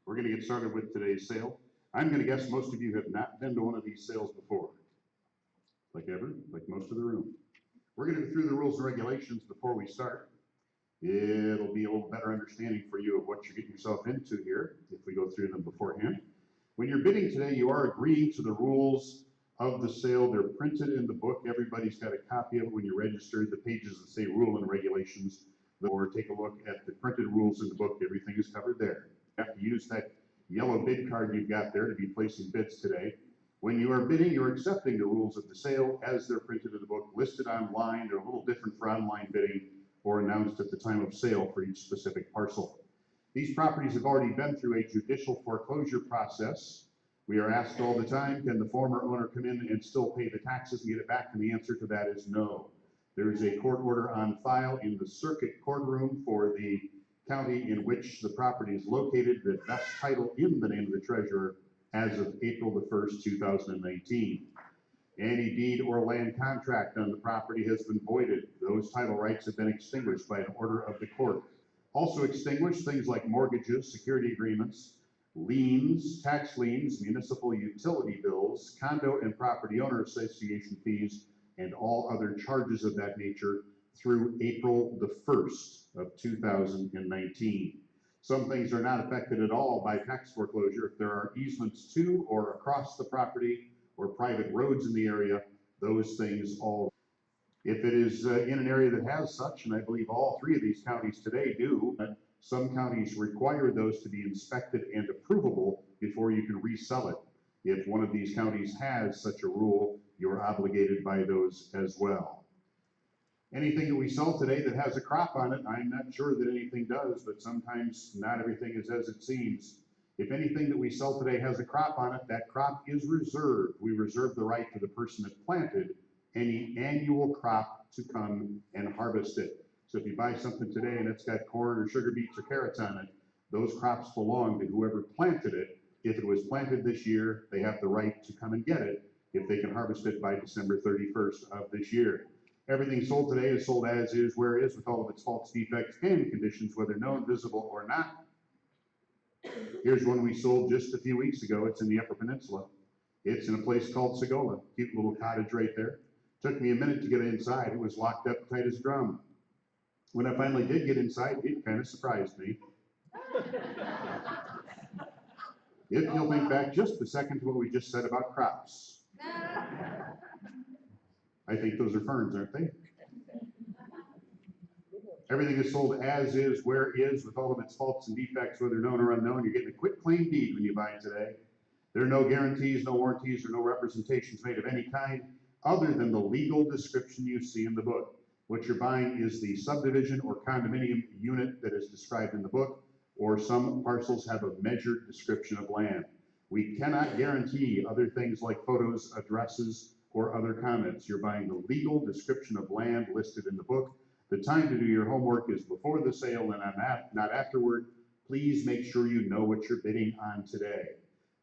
We're going to get started with today's sale. I'm going to guess most of you have not been to one of these sales before. Like most of the room. We're going to go through the rules and regulations before we start. It'll be a little better understanding for you of what you're getting yourself into here if we go through them beforehand. When you're bidding today, you are agreeing to the rules of the sale. They're printed in the book. Everybody's got a copy of it when you registered. The pages that say rule and regulations, or take a look at the printed rules in the book. Everything is covered there. You have to use that yellow bid card you've got there to be placing bids today. When you are bidding, you're accepting the rules of the sale as they're printed in the book, listed online. They're a little different for online bidding or announced at the time of sale for each specific parcel. These properties have already been through a judicial foreclosure process. We are asked all the time, can the former owner come in and still pay the taxes and get it back? And the answer to that is no. There is a court order on file in the circuit courtroom for the county in which the property is located that vests title in the name of the treasurer as of April the 1st, 2019. Any deed or land contract on the property has been voided. Those title rights have been extinguished by an order of the court. Also extinguished things like mortgages, security agreements, liens, tax liens, municipal utility bills, condo and property owner association fees, and all other charges of that nature through April the 1st of 2019. Some things are not affected at all by tax foreclosure. If there are easements to or across the property or private roads in the area, those things all. If it is in an area that has such, and I believe all three of these counties today do, some counties require those to be inspected and approvable before you can resell it. If one of these counties has such a rule, you're obligated by those as well. Anything that we sell today that has a crop on it, I'm not sure that anything does, but sometimes not everything is as it seems. If anything that we sell today has a crop on it, that crop is reserved. We reserve the right to the person that planted any annual crop to come and harvest it. So if you buy something today and it's got corn or sugar beets or carrots on it, those crops belong to whoever planted it. If it was planted this year, they have the right to come and get it if they can harvest it by December 31st of this year. Everything sold today is sold as is, where is, with all of its faults, defects, and conditions, whether known, visible, or not. Here's one we sold just a few weeks ago. It's in the Upper Peninsula. It's in a place called Segola. Cute little cottage right there. Took me a minute to get inside. It was locked up tight as a drum. When I finally did get inside, it kind of surprised me. If you'll think back just a second to what we just said about crops. I think those are ferns, aren't they? Everything is sold as is, where is, with all of its faults and defects, whether known or unknown. You're getting a quit claim deed when you buy it today. There are no guarantees, no warranties, or no representations made of any kind other than the legal description you see in the book. What you're buying is the subdivision or condominium unit that is described in the book, or some parcels have a measured description of land. We cannot guarantee other things like photos, addresses, or other comments. You're buying the legal description of land listed in the book. The time to do your homework is before the sale and not afterward. Please make sure you know what you're bidding on today.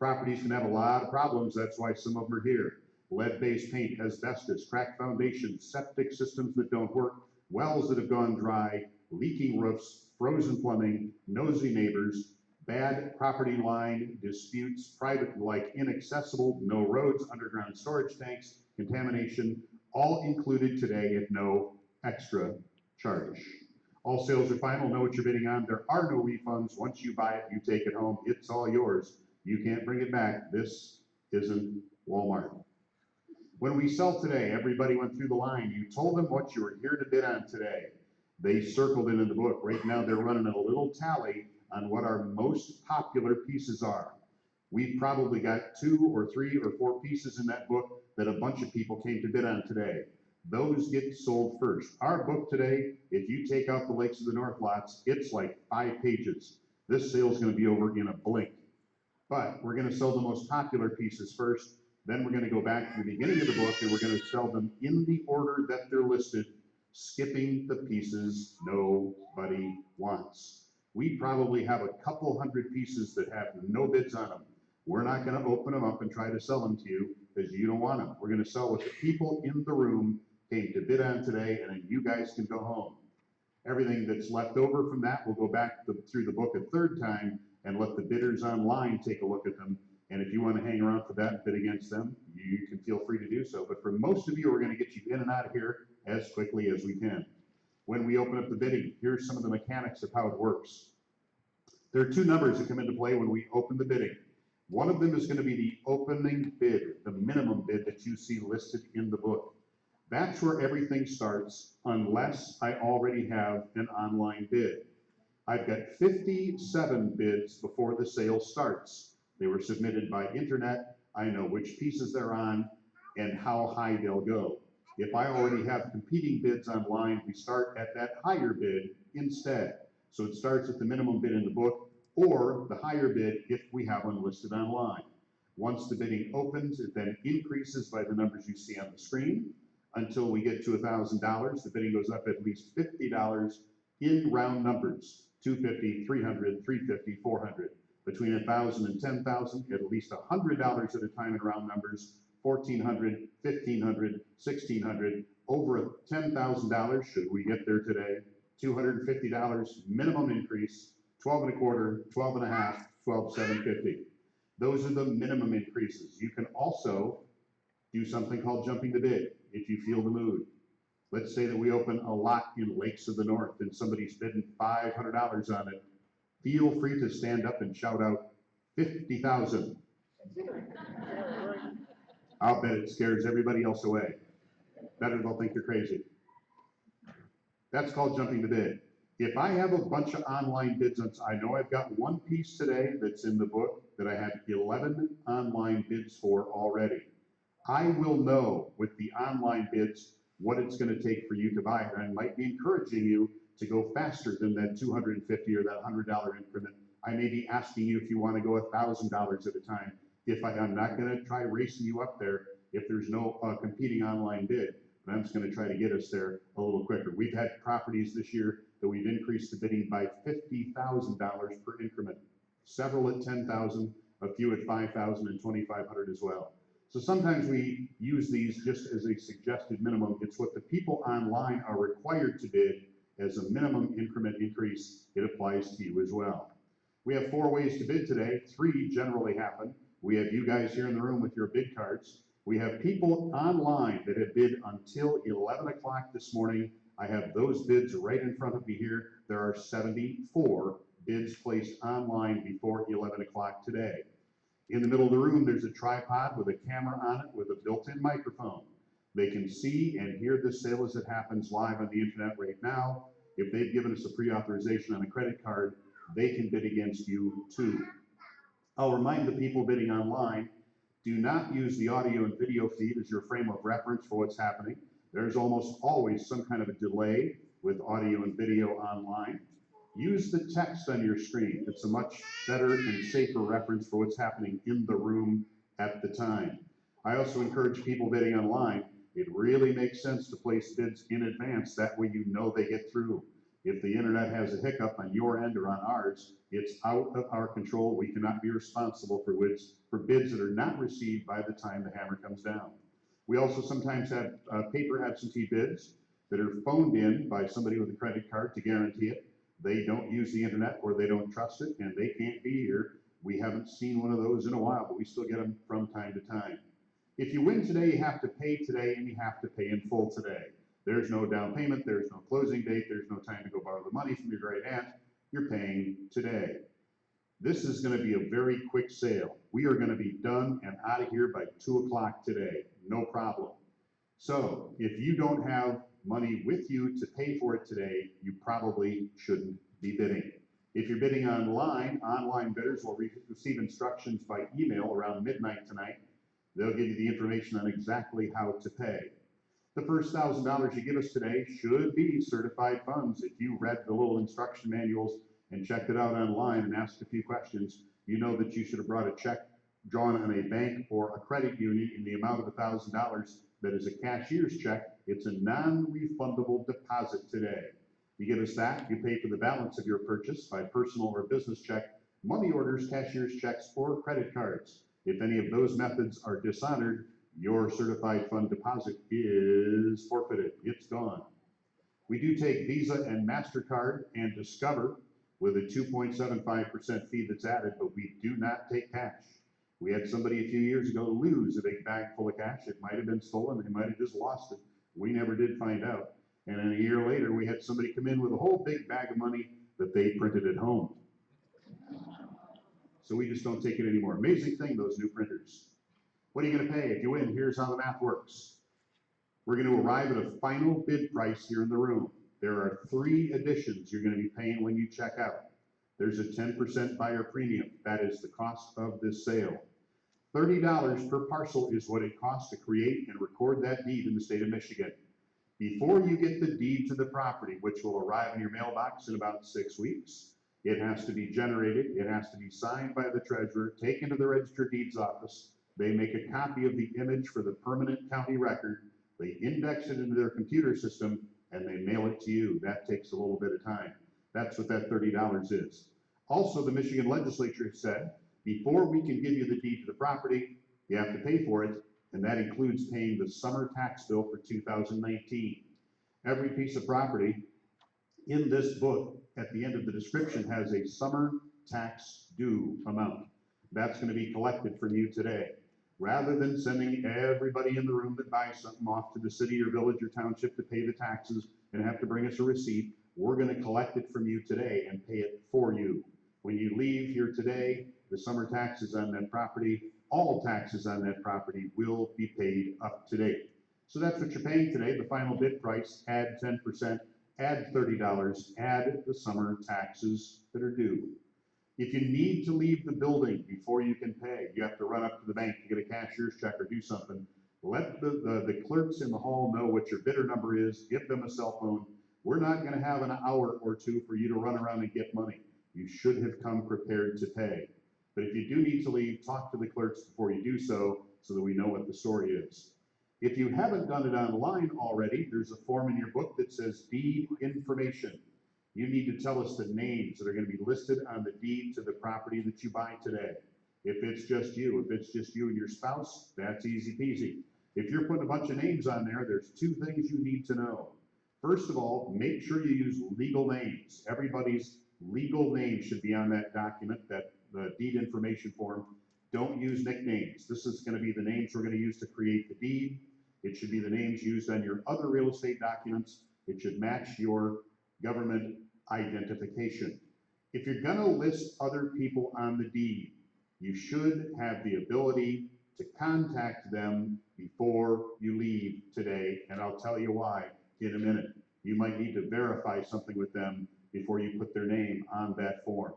Properties can have a lot of problems. That's why some of them are here. Lead-based paint, asbestos, cracked foundations, septic systems that don't work, wells that have gone dry, leaking roofs, frozen plumbing, nosy neighbors, bad property line disputes, private like inaccessible, no roads, underground storage tanks, contamination, all included today at no extra charge. All sales are final. Know what you're bidding on. There are no refunds. Once you buy it, you take it home. It's all yours. You can't bring it back. This isn't Walmart. When we sell today, everybody went through the line. You told them what you were here to bid on today. They circled it in the book. Right now, they're running a little tally on what our most popular pieces are. We've probably got 2 or 3 or 4 pieces in that book that a bunch of people came to bid on today. Those get sold first. Our book today, if you take out the Lakes of the North lots, it's like 5 pages. This sale is going to be over in a blink. But we're going to sell the most popular pieces first. Then we're going to go back to the beginning of the book and we're going to sell them in the order that they're listed, skipping the pieces nobody wants. We probably have a couple hundred pieces that have no bids on them. We're not going to open them up and try to sell them to you because you don't want them. We're going to sell what the people in the room came to bid on today, and then you guys can go home. Everything that's left over from that will go back through the book a third time and let the bidders online take a look at them. And if you want to hang around for that and bid against them, you can feel free to do so. But for most of you, we're going to get you in and out of here as quickly as we can. When we open up the bidding, here's some of the mechanics of how it works. There are two numbers that come into play when we open the bidding. One of them is going to be the opening bid, the minimum bid that you see listed in the book. That's where everything starts unless I already have an online bid. I've got 57 bids before the sale starts. They were submitted by internet. I know which pieces they're on and how high they'll go. If I already have competing bids online, we start at that higher bid instead. So it starts at the minimum bid in the book or the higher bid if we have one listed online. Once the bidding opens, it then increases by the numbers you see on the screen until we get to $1,000. The bidding goes up at least $50 in round numbers, $250, $300, $350, $400. Between $1,000 and $10,000, at least $100 at a time in round numbers, $1,400, $1,500, $1,600, over $10,000 should we get there today, $250 minimum increase, 12 and a quarter, 12 and a half, 12,750. Those are the minimum increases. You can also do something called jumping the bid if you feel the mood. Let's say that we open a lot in Lakes of the North and somebody's bidding $500 on it. Feel free to stand up and shout out 50,000. I'll bet it scares everybody else away. Better they'll think you're crazy. That's called jumping the bid. If I have a bunch of online bids, I know I've got one piece today that's in the book that I had 11 online bids for already. I will know with the online bids what it's going to take for you to buy it. And I might be encouraging you to go faster than that $250 or that $100 increment. I may be asking you if you want to go $1,000 at a time. I'm not going to try racing you up there if there's no competing online bid, but I'm just going to try to get us there a little quicker. We've had properties this year that we've increased the bidding by $50,000 per increment, several at $10,000, a few at $5,000 and $2,500 as well. So sometimes we use these just as a suggested minimum. It's what the people online are required to bid as a minimum increment increase. It applies to you as well. We have 4 ways to bid today. 3 generally happen. We have you guys here in the room with your bid cards. We have people online that have bid until 11 o'clock this morning. I have those bids right in front of me here. There are 74 bids placed online before 11 o'clock today. In the middle of the room, there's a tripod with a camera on it with a built-in microphone. They can see and hear the sale as it happens live on the internet right now. If they've given us a pre-authorization on a credit card, they can bid against you too. I'll remind the people bidding online, do not use the audio and video feed as your frame of reference for what's happening. There's almost always some kind of a delay with audio and video online. Use the text on your screen. It's a much better and safer reference for what's happening in the room at the time. I also encourage people bidding online, it really makes sense to place bids in advance. That way you know they get through. If the internet has a hiccup on your end or on ours, it's out of our control. We cannot be responsible for bids that are not received by the time the hammer comes down. We also sometimes have paper absentee bids that are phoned in by somebody with a credit card to guarantee it. They don't use the internet or they don't trust it and they can't be here. We haven't seen one of those in a while, but we still get them from time to time. If you win today, you have to pay today and you have to pay in full today. There's no down payment, there's no closing date, there's no time to go borrow the money from your great aunt. You're paying today. This is going to be a very quick sale. We are going to be done and out of here by 2 o'clock today, no problem. So if you don't have money with you to pay for it today, you probably shouldn't be bidding. If you're bidding online, online bidders will receive instructions by email around midnight tonight. They'll give you the information on exactly how to pay. The first $1,000 you give us today should be certified funds. If you read the little instruction manuals and checked it out online and asked a few questions, you know that you should have brought a check drawn on a bank or a credit union in the amount of $1,000 that is a cashier's check. It's a non-refundable deposit today. You give us that, you pay for the balance of your purchase by personal or business check, money orders, cashier's checks, or credit cards. If any of those methods are dishonored, your certified fund deposit is forfeited. It's gone. We do take Visa and MasterCard and Discover. with a 2.75% fee that's added, but we do not take cash. We had somebody a few years ago lose a big bag full of cash. It might have been stolen. They might have just lost it. We never did find out. And then a year later, we had somebody come in with a whole big bag of money that they printed at home. So we just don't take it anymore. Amazing thing, those new printers. What are you going to pay if you win? Here's how the math works. We're going to arrive at a final bid price here in the room. There are 3 additions you're going to be paying when you check out. There's a 10% buyer premium. That is the cost of this sale. $30 per parcel is what it costs to create and record that deed in the state of Michigan. Before you get the deed to the property, which will arrive in your mailbox in about 6 weeks, it has to be generated, it has to be signed by the treasurer, taken to the Register of Deeds office. They make a copy of the image for the permanent county record, they index it into their computer system, and they mail it to you. That takes a little bit of time. That's what that $30 is. Also, the Michigan legislature said, before we can give you the deed to the property, you have to pay for it, and that includes paying the summer tax bill for 2019. Every piece of property in this book, at the end of the description, has a summer tax due amount. That's going to be collected from you today. Rather than sending everybody in the room that buys something off to the city or village or township to pay the taxes and have to bring us a receipt, we're going to collect it from you today and pay it for you. When you leave here today, the summer taxes on that property, all taxes on that property will be paid up to date. So that's what you're paying today, the final bid price, add 10%, add $30, add the summer taxes that are due. If you need to leave the building before you can pay, you have to run up to the bank to get a cashier's check or do something, let the clerks in the hall know what your bidder number is, give them a cell phone. We're not going to have an hour or two for you to run around and get money. You should have come prepared to pay. But if you do need to leave, talk to the clerks before you do so that we know what the story is. If you haven't done it online already, there's a form in your book that says deed information. You need to tell us the names that are going to be listed on the deed to the property that you buy today. If it's just you and your spouse, that's easy peasy. If you're putting a bunch of names on there, there's 2 things you need to know. First of all, make sure you use legal names. Everybody's legal name should be on that document, that the deed information form. Don't use nicknames. This is going to be the names we're going to use to create the deed. It should be the names used on your other real estate documents. It should match your government identification. If you're going to list other people on the deed, you should have the ability to contact them before you leave today, and I'll tell you why in a minute. You might need to verify something with them before you put their name on that form.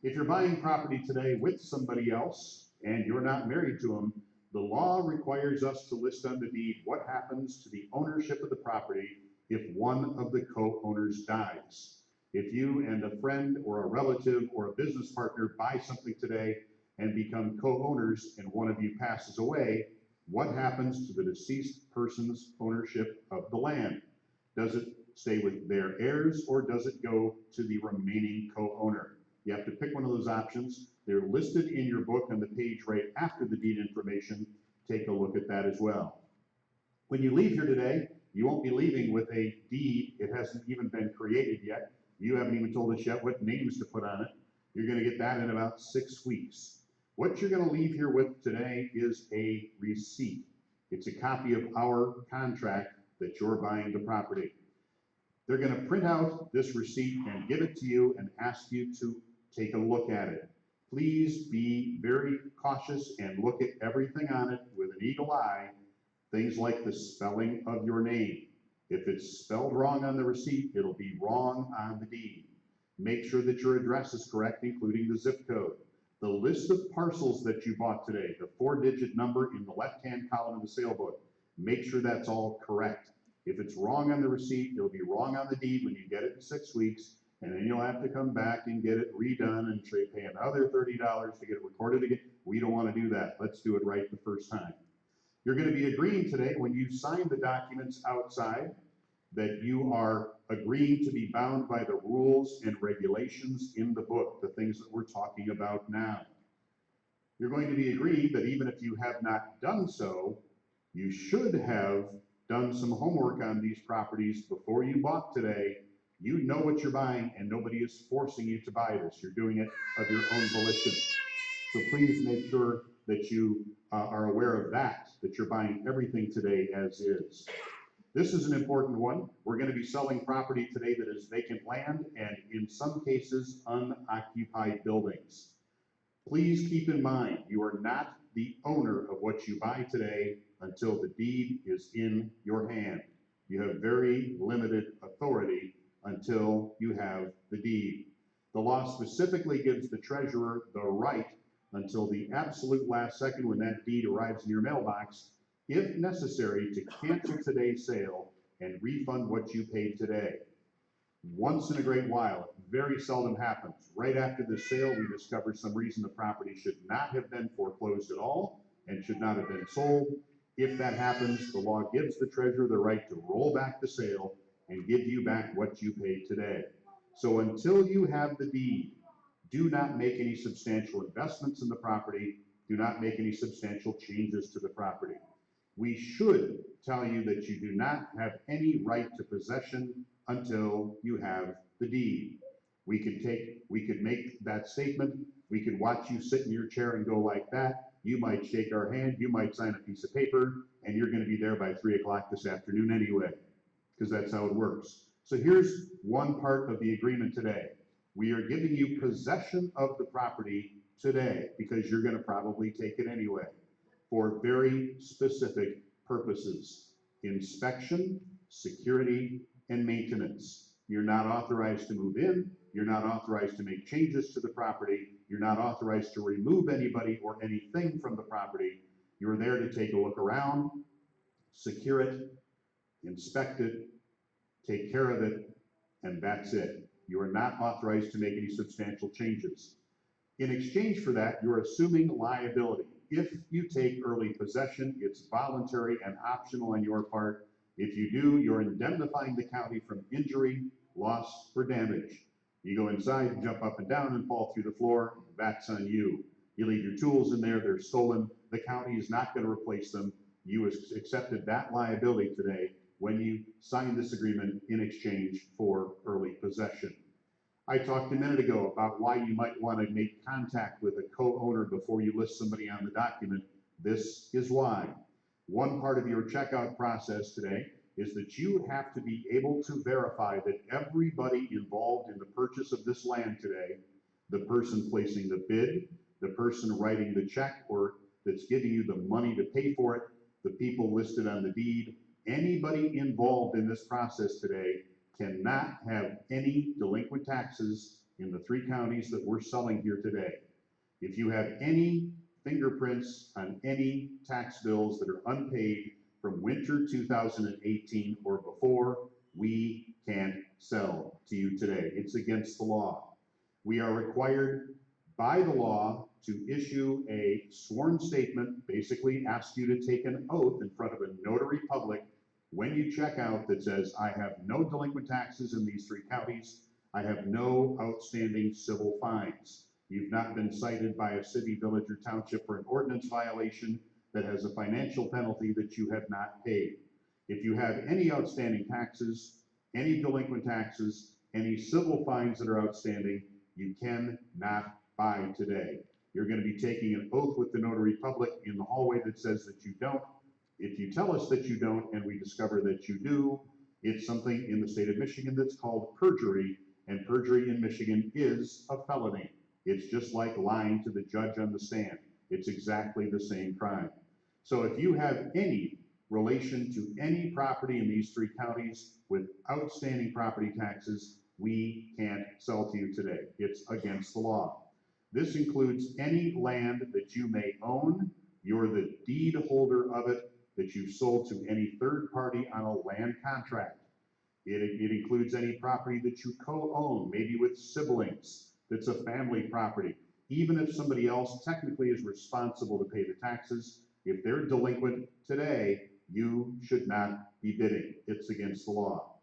If you're buying property today with somebody else and you're not married to them, the law requires us to list on the deed what happens to the ownership of the property if one of the co-owners dies. If you and a friend or a relative or a business partner buy something today and become co-owners and one of you passes away, what happens to the deceased person's ownership of the land? Does it stay with their heirs or does it go to the remaining co-owner? You have to pick one of those options. They're listed in your book on the page right after the deed information. Take a look at that as well. When you leave here today, you won't be leaving with a deed. It hasn't even been created yet. You haven't even told us yet what names to put on it. You're going to get that in about 6 weeks. What you're going to leave here with today is a receipt. It's a copy of our contract that you're buying the property. They're going to print out this receipt and give it to you and ask you to take a look at it. Please be very cautious and look at everything on it with an eagle eye. Things like the spelling of your name. If it's spelled wrong on the receipt, it'll be wrong on the deed. Make sure that your address is correct, including the zip code. The list of parcels that you bought today, the 4-digit number in the left-hand column of the sale book, make sure that's all correct. If it's wrong on the receipt, it'll be wrong on the deed when you get it in 6 weeks, and then you'll have to come back and get it redone and pay another $30 to get it recorded again. We don't want to do that. Let's do it right the first time. You're going to be agreeing today when you sign the documents outside that you are agreeing to be bound by the rules and regulations in the book, the things that we're talking about now. You're going to be agreeing that even if you have not done so, you should have done some homework on these properties before you bought today You know what you're buying, and nobody is forcing you to buy this. You're doing it of your own volition. So please make sure that you are aware of that you're buying everything today as is. This is an important one. We're going to be selling property today that is vacant land and in some cases unoccupied buildings. Please keep in mind, you are not the owner of what you buy today until the deed is in your hand. You have very limited authority until you have the deed. The law specifically gives the treasurer the right until the absolute last second when that deed arrives in your mailbox, if necessary, to cancel today's sale and refund what you paid today. Once in a great while, it very seldom happens. Right after the sale, we discover some reason the property should not have been foreclosed at all and should not have been sold. If that happens, the law gives the treasurer the right to roll back the sale and give you back what you paid today. So until you have the deed, do not make any substantial investments in the property. Do not make any substantial changes to the property. We should tell you that you do not have any right to possession until you have the deed. We could make that statement. We could watch you sit in your chair and go like that. You might shake our hand, you might sign a piece of paper, and you're going to be there by 3 o'clock this afternoon anyway, because that's how it works. So here's one part of the agreement today. We are giving you possession of the property today because you're going to probably take it anyway for very specific purposes: inspection, security, and maintenance. You're not authorized to move in. You're not authorized to make changes to the property. You're not authorized to remove anybody or anything from the property. You're there to take a look around, secure it, inspect it, take care of it, and that's it. You are not authorized to make any substantial changes. In exchange for that, you're assuming liability. If you take early possession, it's voluntary and optional on your part. If you do, you're indemnifying the county from injury, loss, or damage. You go inside, jump up and down, and fall through the floor, that's on you. You leave your tools in there, they're stolen. The county is not going to replace them. You accepted that liability today when you signed this agreement in exchange for early possession. I talked a minute ago about why you might want to make contact with a co-owner before you list somebody on the document. This is why. One part of your checkout process today is that you have to be able to verify that everybody involved in the purchase of this land today, the person placing the bid, the person writing the check or that's giving you the money to pay for it, the people listed on the deed, anybody involved in this process today cannot have any delinquent taxes in the 3 counties that we're selling here today. If you have any fingerprints on any tax bills that are unpaid from winter 2018 or before, we can't sell to you today. It's against the law. We are required by the law to issue a sworn statement, basically ask you to take an oath in front of a notary public when you check out that says, I have no delinquent taxes in these 3 counties. I have no outstanding civil fines. You've not been cited by a city, village, or township for an ordinance violation that has a financial penalty that you have not paid. If you have any outstanding taxes, any delinquent taxes, any civil fines that are outstanding, you cannot buy today. You're going to be taking an oath with the notary public in the hallway that says that you don't. If you tell us that you don't and we discover that you do, it's something in the state of Michigan that's called perjury, and perjury in Michigan is a felony. It's just like lying to the judge on the stand. It's exactly the same crime. So if you have any relation to any property in these 3 counties with outstanding property taxes, we can't sell to you today. It's against the law. This includes any land that you may own. You're the deed holder of it, that you've sold to any third party on a land contract. It includes any property that you co-own, maybe with siblings, that's a family property. Even if somebody else technically is responsible to pay the taxes, if they're delinquent today, you should not be bidding. It's against the law.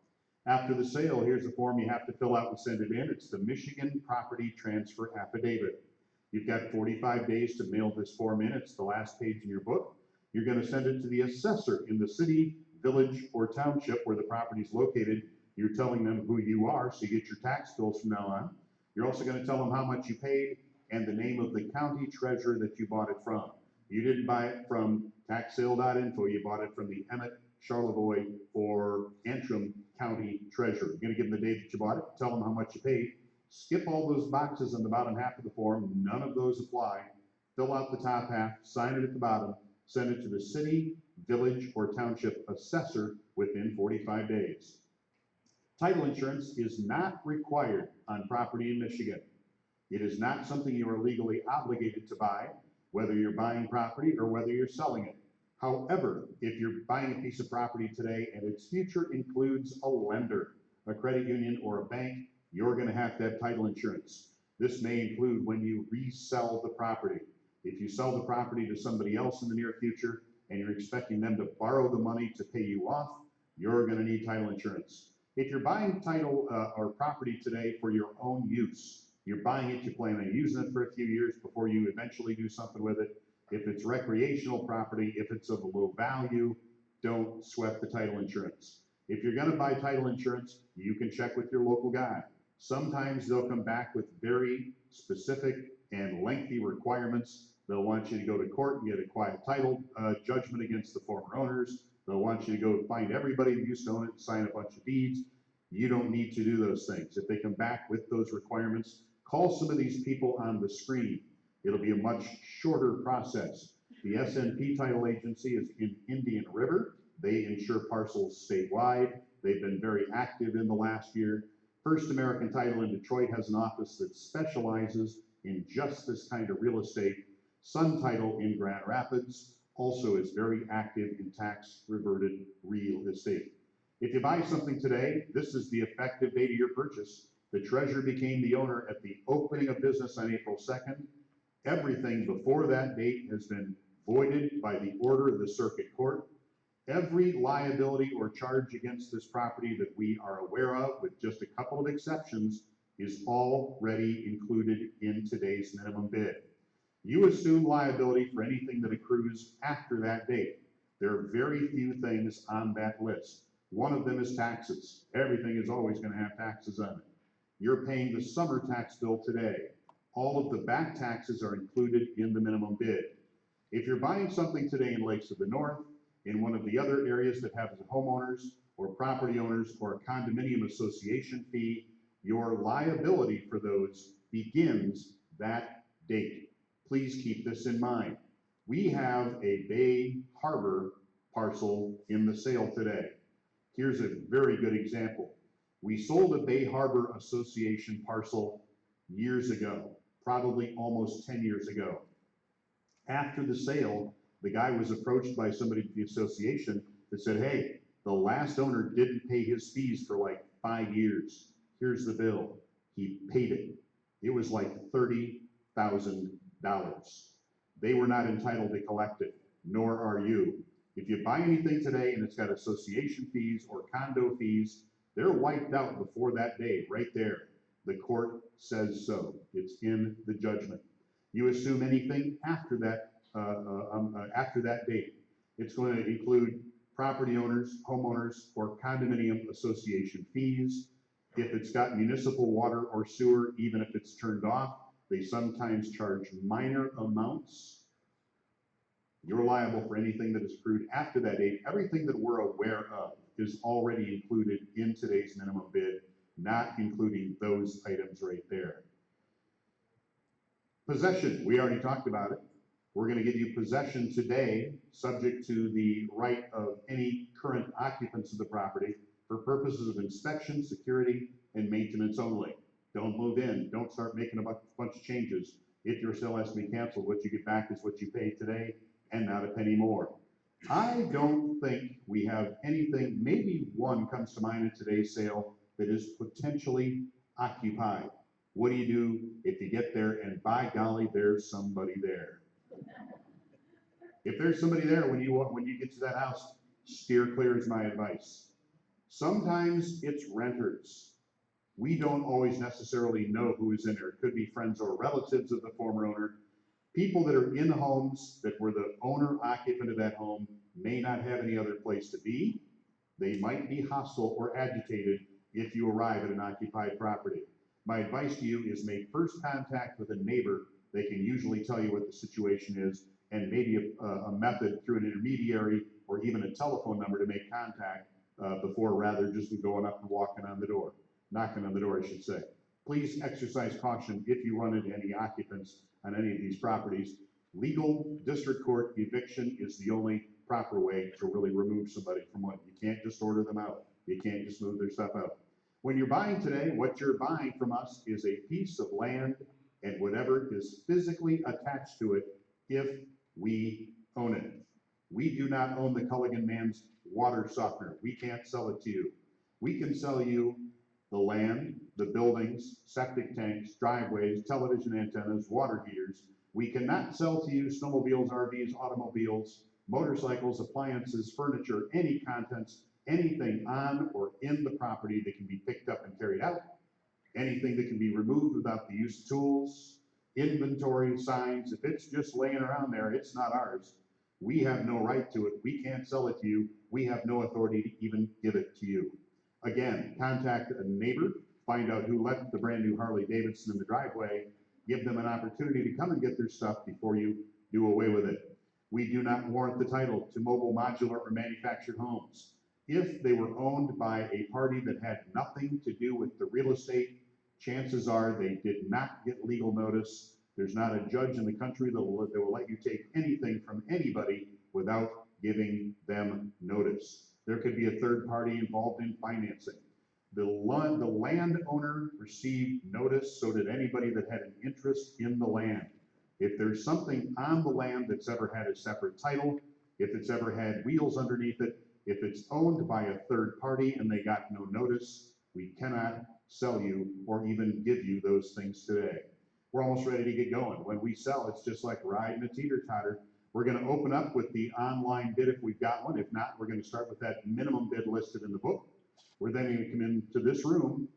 After the sale, here's a form you have to fill out and send it in. It's the Michigan Property Transfer Affidavit. You've got 45 days to mail this form in. It's the last page in your book. You're going to send it to the assessor in the city, village, or township where the property is located. You're telling them who you are, so you get your tax bills from now on. You're also going to tell them how much you paid and the name of the county treasurer that you bought it from. You didn't buy it from Tax-sale.info, you bought it from the Emmet, Charlevoix, or Antrim county treasurer. You're going to give them the date that you bought it, tell them how much you paid. Skip all those boxes on the bottom half of the form, none of those apply. Fill out the top half, sign it at the bottom, send it to the city, village, or township assessor within 45 days. Title insurance is not required on property in Michigan. It is not something you are legally obligated to buy, whether you're buying property or whether you're selling it. However, if you're buying a piece of property today and its future includes a lender, a credit union, or a bank, you're going to have title insurance. This may include when you resell the property. If you sell the property to somebody else in the near future and you're expecting them to borrow the money to pay you off, you're going to need title insurance. If you're buying title or property today for your own use, you're buying it, you plan on using it for a few years before you eventually do something with it. If it's recreational property, if it's of a low value, don't sweat the title insurance. If you're going to buy title insurance, you can check with your local guy. Sometimes they'll come back with very specific and lengthy requirements. They'll want you to go to court and get a quiet title judgment against the former owners. They'll want you to go find everybody who used to own it and sign a bunch of deeds. You don't need to do those things. If they come back with those requirements, call some of these people on the screen. It'll be a much shorter process. The Snp Title Agency is in Indian River. They insure parcels statewide. They've been very active in the last year. First American Title in Detroit has an office that specializes in just this kind of real estate. Sun Title in Grand Rapids also is very active in tax-reverted real estate. If you buy something today, this is the effective date of your purchase. The treasurer became the owner at the opening of business on April 2nd. Everything before that date has been voided by the order of the circuit court. Every liability or charge against this property that we are aware of, with just a couple of exceptions, is already included in today's minimum bid. You assume liability for anything that accrues after that date. There are very few things on that list. One of them is taxes. Everything is always going to have taxes on it. You're paying the summer tax bill today. All of the back taxes are included in the minimum bid. If you're buying something today in Lakes of the North, in one of the other areas that have homeowners or property owners or a condominium association fee, your liability for those begins that date. Please keep this in mind. We have a Bay Harbor parcel in the sale today. Here's a very good example. We sold a Bay Harbor Association parcel years ago, probably almost 10 years ago. After the sale, the guy was approached by somebody at the association that said, hey, the last owner didn't pay his fees for like 5 years. Here's the bill. He paid it. It was like $30,000. They were not entitled to collect it, nor are you. If you buy anything today and it's got association fees or condo fees, they're wiped out before that day, right there. The court says so. It's in the judgment. You assume anything after that date. It's going to include property owners, homeowners, or condominium association fees. If it's got municipal water or sewer, even if it's turned off, they sometimes charge minor amounts. You're liable for anything that is accrued after that date. Everything that we're aware of is already included in today's minimum bid, not including those items right there. Possession, we already talked about it. We're going to give you possession today, subject to the right of any current occupants of the property for purposes of inspection, security, and maintenance only. Don't move in. Don't start making a bunch of changes. If your sale has to be canceled, what you get back is what you paid today and not a penny more. I don't think we have anything, maybe one comes to mind in today's sale that is potentially occupied. What do you do if you get there and by golly, there's somebody there? If there's somebody there when you get to that house, steer clear is my advice. Sometimes it's renters. We don't always necessarily know who is in there. It could be friends or relatives of the former owner. People that are in homes that were the owner occupant of that home may not have any other place to be. They might be hostile or agitated if you arrive at an occupied property. My advice to you is make first contact with a neighbor. They can usually tell you what the situation is, and maybe a method through an intermediary or even a telephone number to make contact before rather just going up and walking on the door, knocking on the door, I should say. Please exercise caution if you run into any occupants on any of these properties. Legal district court eviction is the only proper way to really remove somebody from one. You can't just order them out. You can't just move their stuff out. When you're buying today, what you're buying from us is a piece of land and whatever is physically attached to it if we own it. We do not own the Culligan Man's water softener. We can't sell it to you. We can sell you the land, the buildings, septic tanks, driveways, television antennas, water heaters. We cannot sell to you snowmobiles, RVs, automobiles, motorcycles, appliances, furniture, any contents, anything on or in the property that can be picked up and carried out, anything that can be removed without the use of tools, inventory, signs. If it's just laying around there, it's not ours. We have no right to it. We can't sell it to you. We have no authority to even give it to you. Again, contact a neighbor, find out who left the brand new Harley Davidson in the driveway, give them an opportunity to come and get their stuff before you do away with it. We do not warrant the title to mobile, modular, or manufactured homes. If they were owned by a party that had nothing to do with the real estate, chances are they did not get legal notice. There's not a judge in the country that will let you take anything from anybody without giving them notice. There could be a third party involved in financing. The landowner received notice, so did anybody that had an interest in the land. If there's something on the land that's ever had a separate title, if it's ever had wheels underneath it, if it's owned by a third party and they got no notice, we cannot sell you or even give you those things today. We're almost ready to get going. When we sell, it's just like riding a teeter-totter. We're going to open up with the online bid if we've got one. If not, we're going to start with that minimum bid listed in the book. We're then going to come into this room.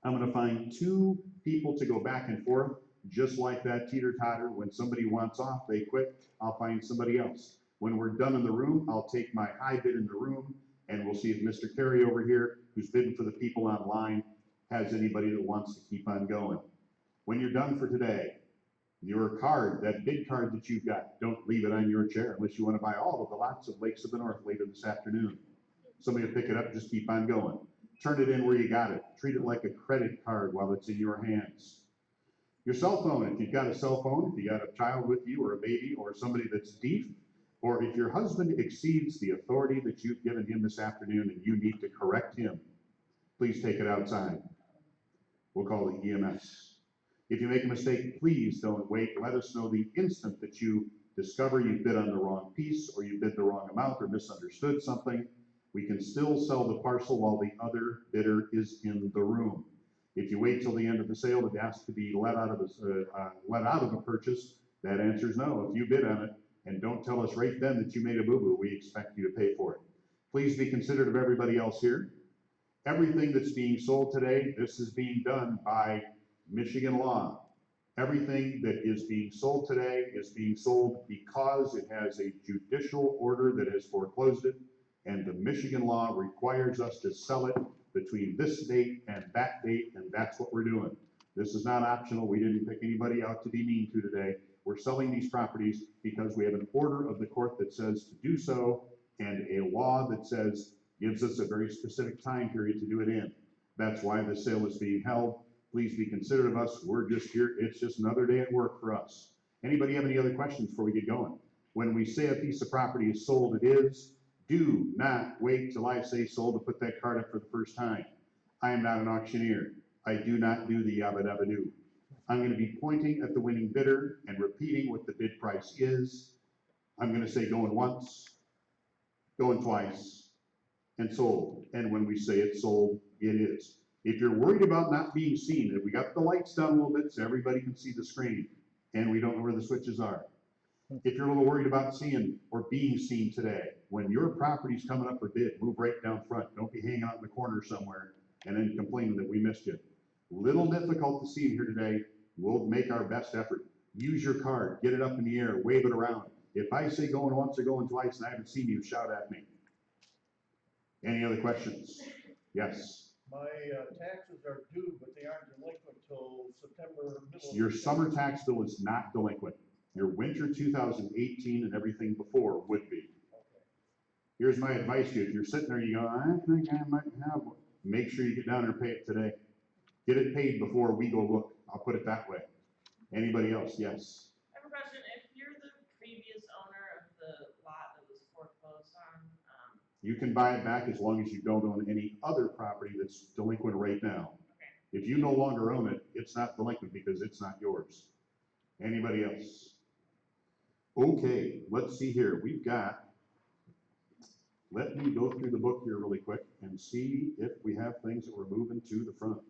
I'm going to find two people to go back and forth, just like that teeter-totter. When somebody wants off, they quit. I'll find somebody else. When we're done in the room, I'll take my high bid in the room, and we'll see if Mr. Carey over here, who's bidding for the people online, has anybody that wants to keep on going. When you're done for today, your card, that bid card that you've got, don't leave it on your chair unless you want to buy all of the lots of Lakes of the North later this afternoon. Somebody will pick it up, just keep on going. Turn it in where you got it. Treat it like a credit card while it's in your hands. Your cell phone, if you've got a cell phone, if you got a child with you or a baby or somebody that's deaf, or if your husband exceeds the authority that you've given him this afternoon and you need to correct him, please take it outside. We'll call it EMS. If you make a mistake, please don't wait. Let us know the instant that you discover you bid on the wrong piece or you bid the wrong amount or misunderstood something. We can still sell the parcel while the other bidder is in the room. If you wait till the end of the sale to ask to be let out of a purchase, that answer is no. If you bid on it and don't tell us right then that you made a boo-boo, we expect you to pay for it. Please be considerate of everybody else here. Everything that's being sold today, this is being done by Michigan law. Everything that is being sold today is being sold because it has a judicial order that has foreclosed it, and the Michigan law requires us to sell it between this date and that date, and that's what we're doing. This is not optional. We didn't pick anybody out to be mean to today. We're selling these properties because we have an order of the court that says to do so, and a law that says gives us a very specific time period to do it in. That's why the sale is being held. Please be considerate of us. We're just here. It's just another day at work for us. Anybody have any other questions before we get going? When we say a piece of property is sold, it is. Do not wait till I say sold to put that card up for the first time. I am not an auctioneer. I do not do the yabba dabba doo. I'm going to be pointing at the winning bidder and repeating what the bid price is. I'm going to say going once, going twice, and sold. And when we say it's sold, it is. If you're worried about not being seen, if we got the lights down a little bit so everybody can see the screen and we don't know where the switches are. If you're a little worried about seeing or being seen today, when your property's coming up for bid, move right down front. Don't be hanging out in the corner somewhere and then complaining that we missed you. Little difficult to see here today. We'll make our best effort. Use your card, get it up in the air, wave it around. If I say going once or going twice and I haven't seen you, shout at me. Any other questions? Yes. My taxes are due, but they aren't delinquent till September. Your summer tax bill is not delinquent. Your winter 2018 and everything before would be. Okay. Here's my advice to you. If you're sitting there and you go, I think I might have one, make sure you get down there and pay it today. Get it paid before we go look. I'll put it that way. Anybody else? Yes. I have a question. If you're the previous owner of the lot that was foreclosed on, You can buy it back as long as you don't own any other property that's delinquent right now. okay. If you no longer own it, it's not delinquent because it's not yours. Anybody else? Okay, let's see here. We've got, let me go through the book here really quick and see if we have things that we're moving to the front.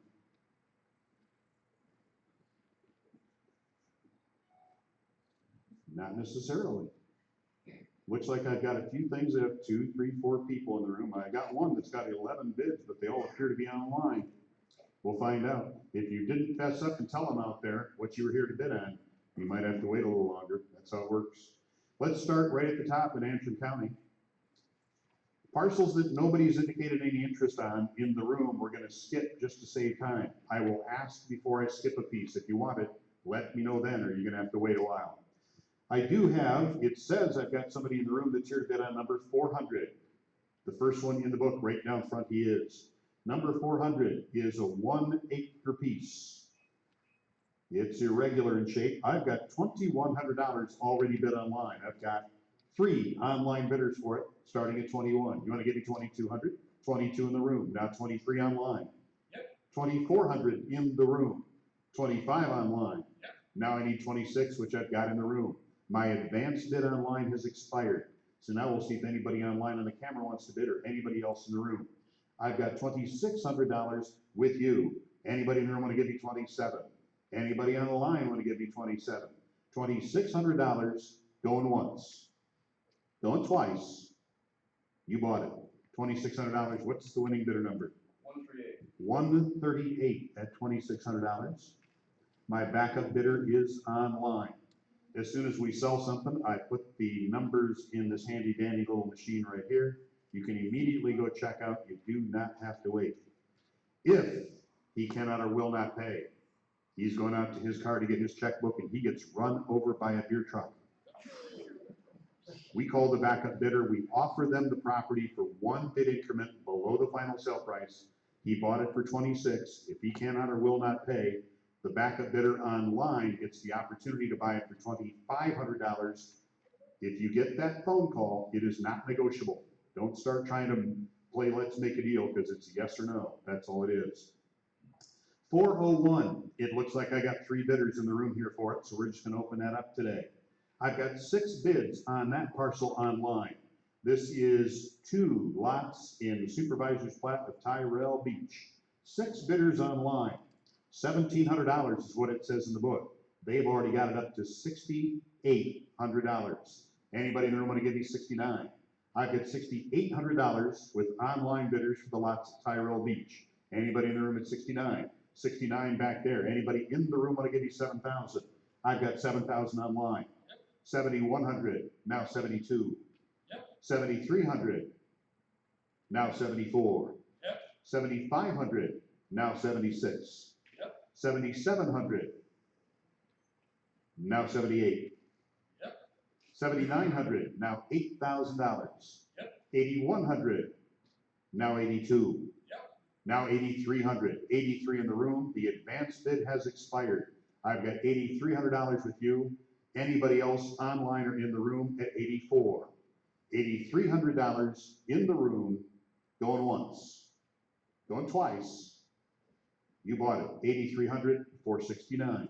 Not necessarily. Looks like I've got a few things that have 2, 3, 4 people in the room. I got one that's got 11 bids, but they all appear to be online. We'll find out. If you didn't fess up and tell them out there what you were here to bid on, you might have to wait a little longer. That's how it works. Let's start right at the top in Antrim County. Parcels that nobody's indicated any interest on in the room, we're going to skip just to save time. I will ask before I skip a piece. If you want it, let me know then, or you're going to have to wait a while. I do have, it says I've got somebody in the room that's here to bid on number 400. The first one in the book, right down front, he is. Number 400 is a 1 acre piece. It's irregular in shape. I've got $2,100 already bid online. I've got 3 online bidders for it, starting at 21. You want to give me 2,200? 22 in the room. Now 23 online. Yep. 2,400 in the room. 25 online. Yep. Now I need 26, which I've got in the room. My advanced bid online has expired. So now we'll see if anybody online on the camera wants to bid or anybody else in the room. I've got $2,600 with you. Anybody in the room want to give me 27? Anybody on the line want to give me 27? $2,600 going once. Going twice. You bought it. $2,600. What's the winning bidder number? 138. 138 at $2,600. My backup bidder is online. As soon as we sell something, I put the numbers in this handy dandy little machine right here. You can immediately go check out. You do not have to wait. If he cannot or will not pay, he's going out to his car to get his checkbook and he gets run over by a beer truck. We call the backup bidder. We offer them the property for 1 bid increment below the final sale price. He bought it for 26. If he cannot or will not pay, the backup bidder online gets the opportunity to buy it for $2,500. If you get that phone call, it is not negotiable. Don't start trying to play let's make a deal because it's yes or no. That's all it is. 401, it looks like I got 3 bidders in the room here for it, so we're just going to open that up today. I've got 6 bids on that parcel online. This is 2 lots in the supervisor's plat of Tyrell Beach. 6 bidders online. $1,700 is what it says in the book. They've already got it up to $6,800. Anybody in the room want to give me 69? I've got $6,800 with online bidders for the lots at Tyrell Beach. Anybody in the room at 69? 69 back there. Anybody in the room want to give me 7,000? I've got 7,000 online. 7,100, now 72. Yep. 7,300, now 74. Yep. 7,500, now 76. Yep. 7,700, now 78. Yep. 7,900, now $8,000. Yep. 8,100, now 82. Yep. Now 8,300. 83 in the room. The advanced bid has expired. I've got $8,300 with you. Anybody else online or in the room at 84. $8,300 in the room, going once, going twice. You bought it. 8,300, 469.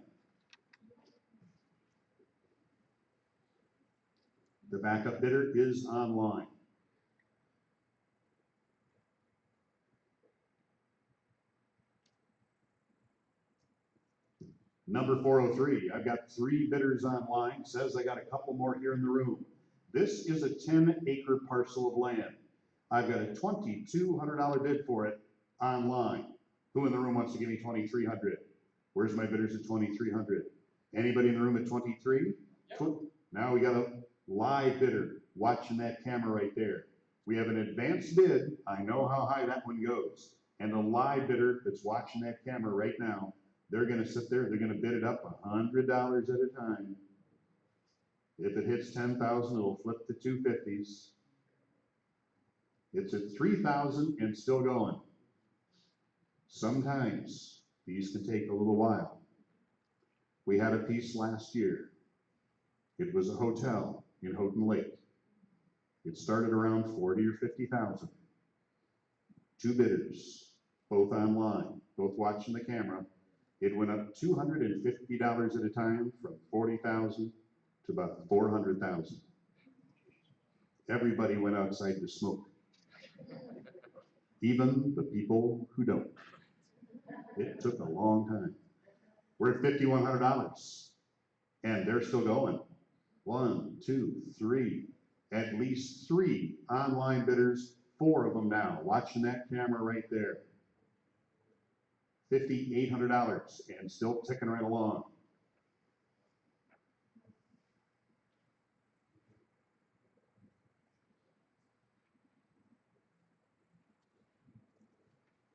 The backup bidder is online. Number 403, I've got 3 bidders online, says I got a couple more here in the room. This is a 10-acre parcel of land. I've got a $2,200 bid for it online. Who in the room wants to give me 2,300? Where's my bidders at 2,300? Anybody in the room at 23? Yep. Now we got a live bidder watching that camera right there. We have an advanced bid. I know how high that one goes. And the live bidder that's watching that camera right now, they're gonna sit there, they're gonna bid it up $100 at a time. If it hits 10,000, it'll flip to 250s. It's at 3,000 and still going. Sometimes these can take a little while. We had a piece last year. It was a hotel in Houghton Lake. It started around 40 or 50,000. Two bidders, both online, both watching the camera. It went up $250 at a time from 40,000 to about 400,000. Everybody went outside to smoke. Even the people who don't. It took a long time. We're at $5,100 and they're still going. 1, 2, 3, at least 3 online bidders, 4 of them now, watching that camera right there. $5,800 and still ticking right along.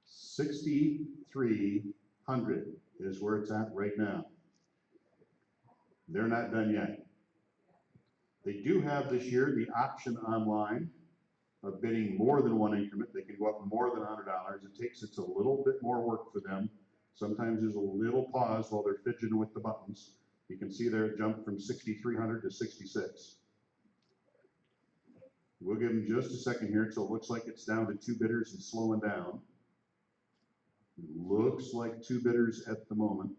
$6,300 is where it's at right now. They're not done yet. They do have this year the option online of bidding more than one increment. They can go up more than $100. It's a little bit more work for them. Sometimes there's a little pause while they're fidgeting with the buttons. You can see there it jumped from 6,300 to 66. We'll give them just a second here. So it looks like it's down to 2 bidders and slowing down. Looks like 2 bidders at the moment.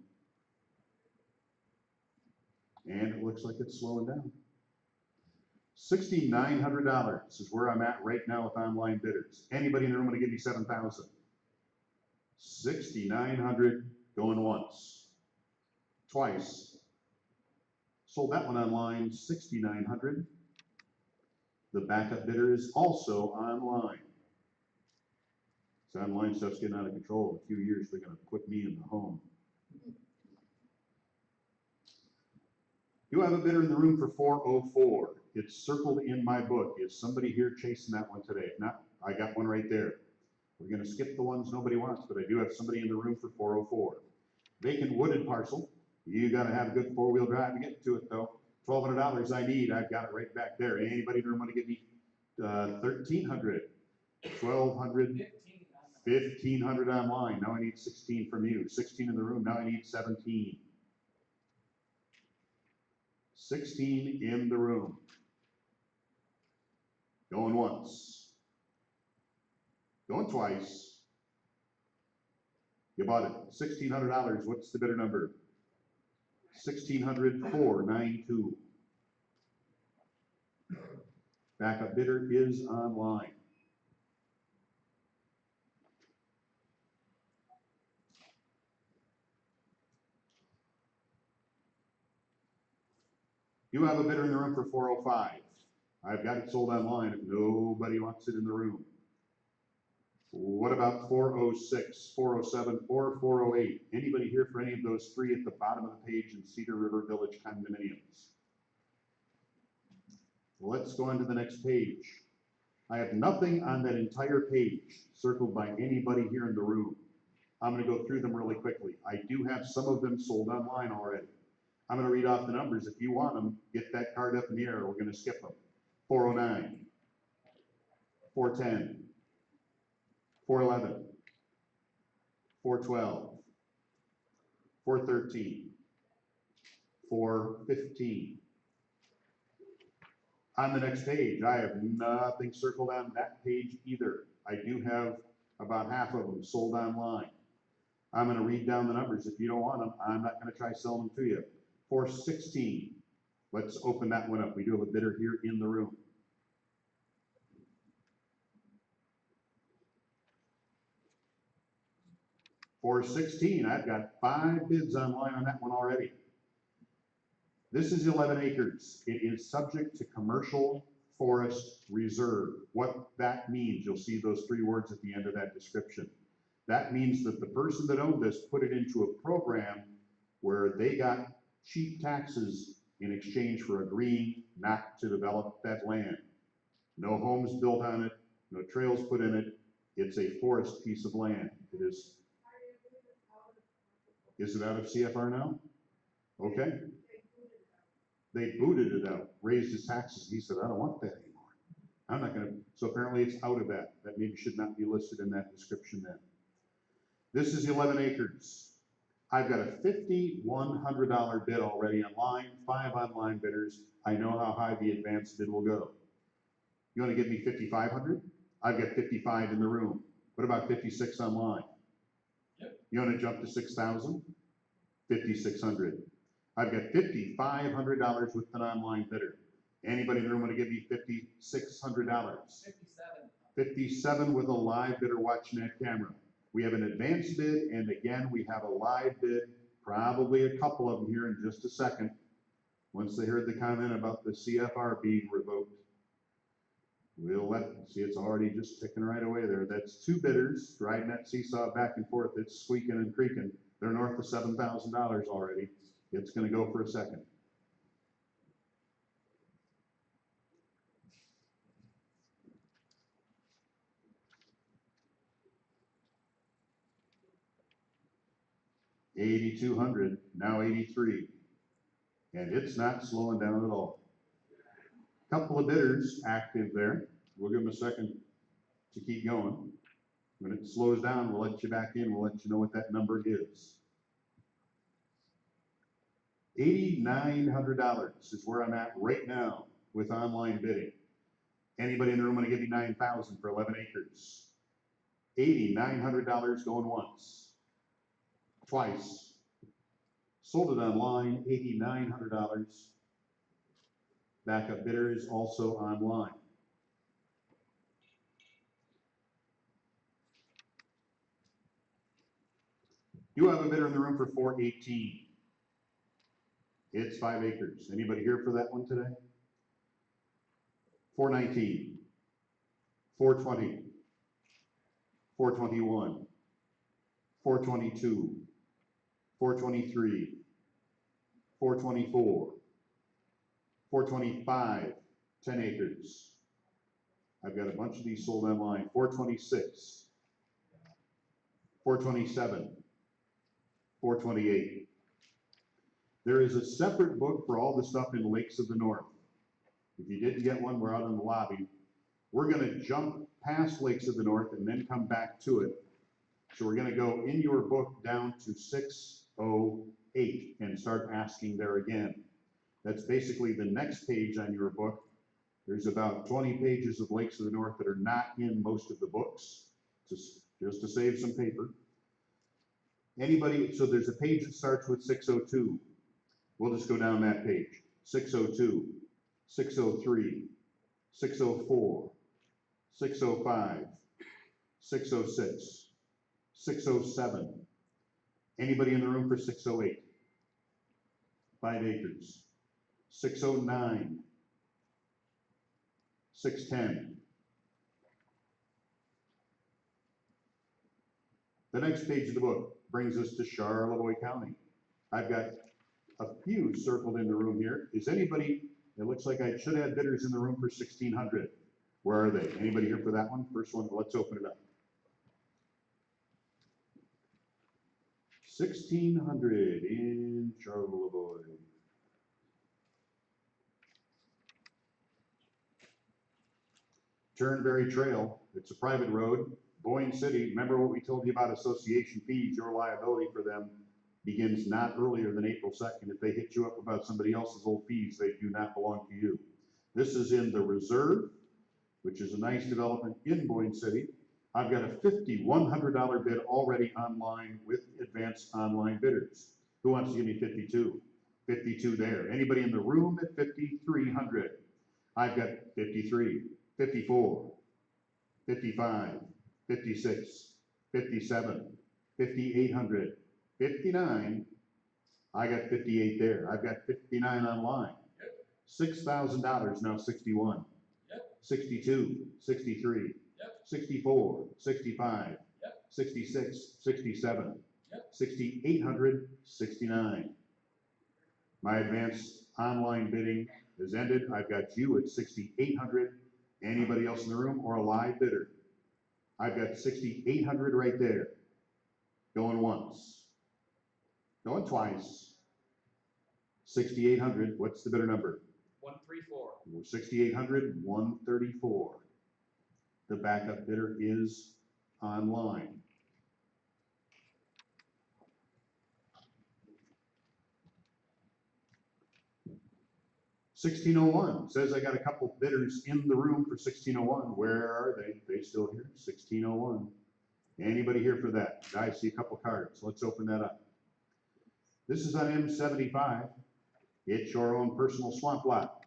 And it looks like it's slowing down. $6,900 is where I'm at right now with online bidders. Anybody in the room want to give me 7,000? 6,900 going once, twice. Sold that one online, 6,900. The backup bidder is also online. This online stuff's getting out of control. In a few years, they're going to put me in the home. You have a bidder in the room for 404. It's circled in my book. Is somebody here chasing that one today? If not, I got one right there. We're going to skip the ones nobody wants, but I do have somebody in the room for 404. Vacant wooded parcel. You got to have a good 4-wheel drive to get to it, though. $1,200 I need. I've got it right back there. Anybody in the room want to give me 1,300, 1,200, 1,500 online. Now I need 16 from you. 16 in the room. Now I need 17. 16 in the room. Going once. Going twice. You bought it. $1,600. What's the bidder number? 1,600,492. Backup bidder is online. You have a bidder in the room for 405. I've got it sold online if nobody wants it in the room. What about 406, 407, or 408? Anybody here for any of those 3 at the bottom of the page in Cedar River Village condominiums? Let's go on to the next page. I have nothing on that entire page circled by anybody here in the room. I'm going to go through them really quickly. I do have some of them sold online already. I'm going to read off the numbers. If you want them, get that card up in the air. We're going to skip them. 409, 410, 411, 412, 413, 415. On the next page, I have nothing circled on that page either. I do have about half of them sold online. I'm going to read down the numbers. If you don't want them, I'm not going to try selling them to you. 416. Let's open that one up. We do have a bidder here in the room. $416. I've got 5 bids online on that one already. This is 11 acres. It is subject to commercial forest reserve. What that means, you'll see those 3 words at the end of that description. That means that the person that owned this put it into a program where they got cheap taxes in exchange for agreeing not to develop that land. No homes built on it, no trails put in it. It's a forest piece of land. it is. Is it out of CFR now? Okay. They booted it out, raised his taxes. He said, I don't want that anymore. I'm not gonna, so apparently it's out of that. That maybe should not be listed in that description then. This is 11 acres. I've got a $5,100 bid already online, 5 online bidders. I know how high the advanced bid will go. You wanna give me 5,500? I've got 55 in the room. What about 56 online? Yep. You wanna jump to 6,000? 5,600. I've got $5,500 with an online bidder. Anybody in the room wanna give me $5,600? 57. 57 with a live bidder watching that camera. We have an advanced bid, and again, we have a live bid, probably a couple of them here in just a second, once they heard the comment about the CFR being revoked. We'll see, it's already just ticking right away there. That's 2 bidders riding that seesaw back and forth. It's squeaking and creaking. They're north of $7,000 already. It's gonna go for a second. $8,200, now 83. And it's not slowing down at all. Couple of bidders active there. We'll give them a second to keep going. When it slows down, we'll let you back in. We'll let you know what that number is. $8,900 is where I'm at right now with online bidding. Anybody in the room want to give me $9,000 for 11 acres? $8,900 going once, twice. Sold it online, $8,900. Backup bidder is also online. Do have a bidder in the room for 418. It's 5 acres. Anybody here for that one today? 419, 420, 421, 422, 423, 424, 425, 10 acres. I've got a bunch of these sold online. 426, 427, 428. There is a separate book for all the stuff in Lakes of the North. If you didn't get one, we're out in the lobby. We're gonna jump past Lakes of the North and then come back to it. So we're gonna go in your book down to 608 and start asking there again. That's basically the next page on your book. There's about 20 pages of Lakes of the North that are not in most of the books, just to save some paper. Anybody, so there's a page that starts with 602. We'll just go down that page. 602, 603, 604, 605, 606, 607. Anybody in the room for 608? 5 acres. 609, 610. The next page of the book brings us to Charlevoix County. I've got a few circled in the room here. Is anybody, it looks like I should have bidders in the room for 1,600. Where are they? Anybody here for that one? First one, let's open it up. 1,600 in Charlevoix. Turnberry Trail, it's a private road. Boyne City, remember what we told you about association fees? Your liability for them begins not earlier than April 2nd. If they hit you up about somebody else's old fees, they do not belong to you. This is in the Reserve, which is a nice development in Boyne City. I've got a $5,100 bid already online with advanced online bidders. Who wants to give me 52? 52 there. Anybody in the room at 5,300? I've got 53, 54, 55, 56, 57, 5,800, 59. I got 58 there. I've got 59 online. Yep. $6,000 now 61. Yep. 62, 63. Yep. 64, 65. Yep. 66, 67. Yep. 6,800, 69. My advanced online bidding is ended. I've got you at 6,800. Anybody else in the room or a live bidder? I've got 6,800 right there. Going once. Going twice. 6,800, what's the bidder number? 134. 6,800, 134. The backup bidder is online. $16.01 says I got a couple bidders in the room for $16.01. Where are they? They still here? $16.01. Anybody here for that? I see a couple cards. Let's open that up. This is on M75. It's your own personal swamp lot.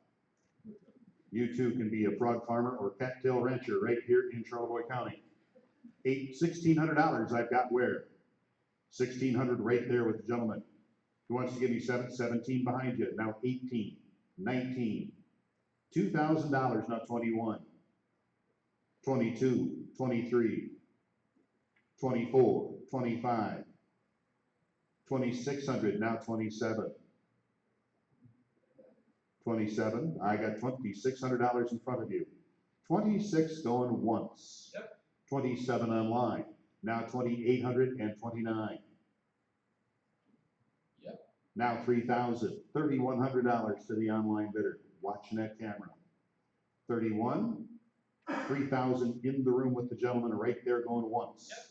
You too can be a frog farmer or cattail rancher right here in Charlevoix County. $1,600 I've got where? 1,600 right there with the gentleman. Who wants to give me 17 behind you? Now 18, 19, $2,000, now 21, 22, 23, 24, 25, 2,600, now 27. 27, I got $2,600 in front of you. 26 going once. Yep. 27 online, now 2,829. Yep. Now 3,000, $3,100 to the online bidder, watching that camera. 31, 3,000 in the room with the gentleman right there going once. Yep.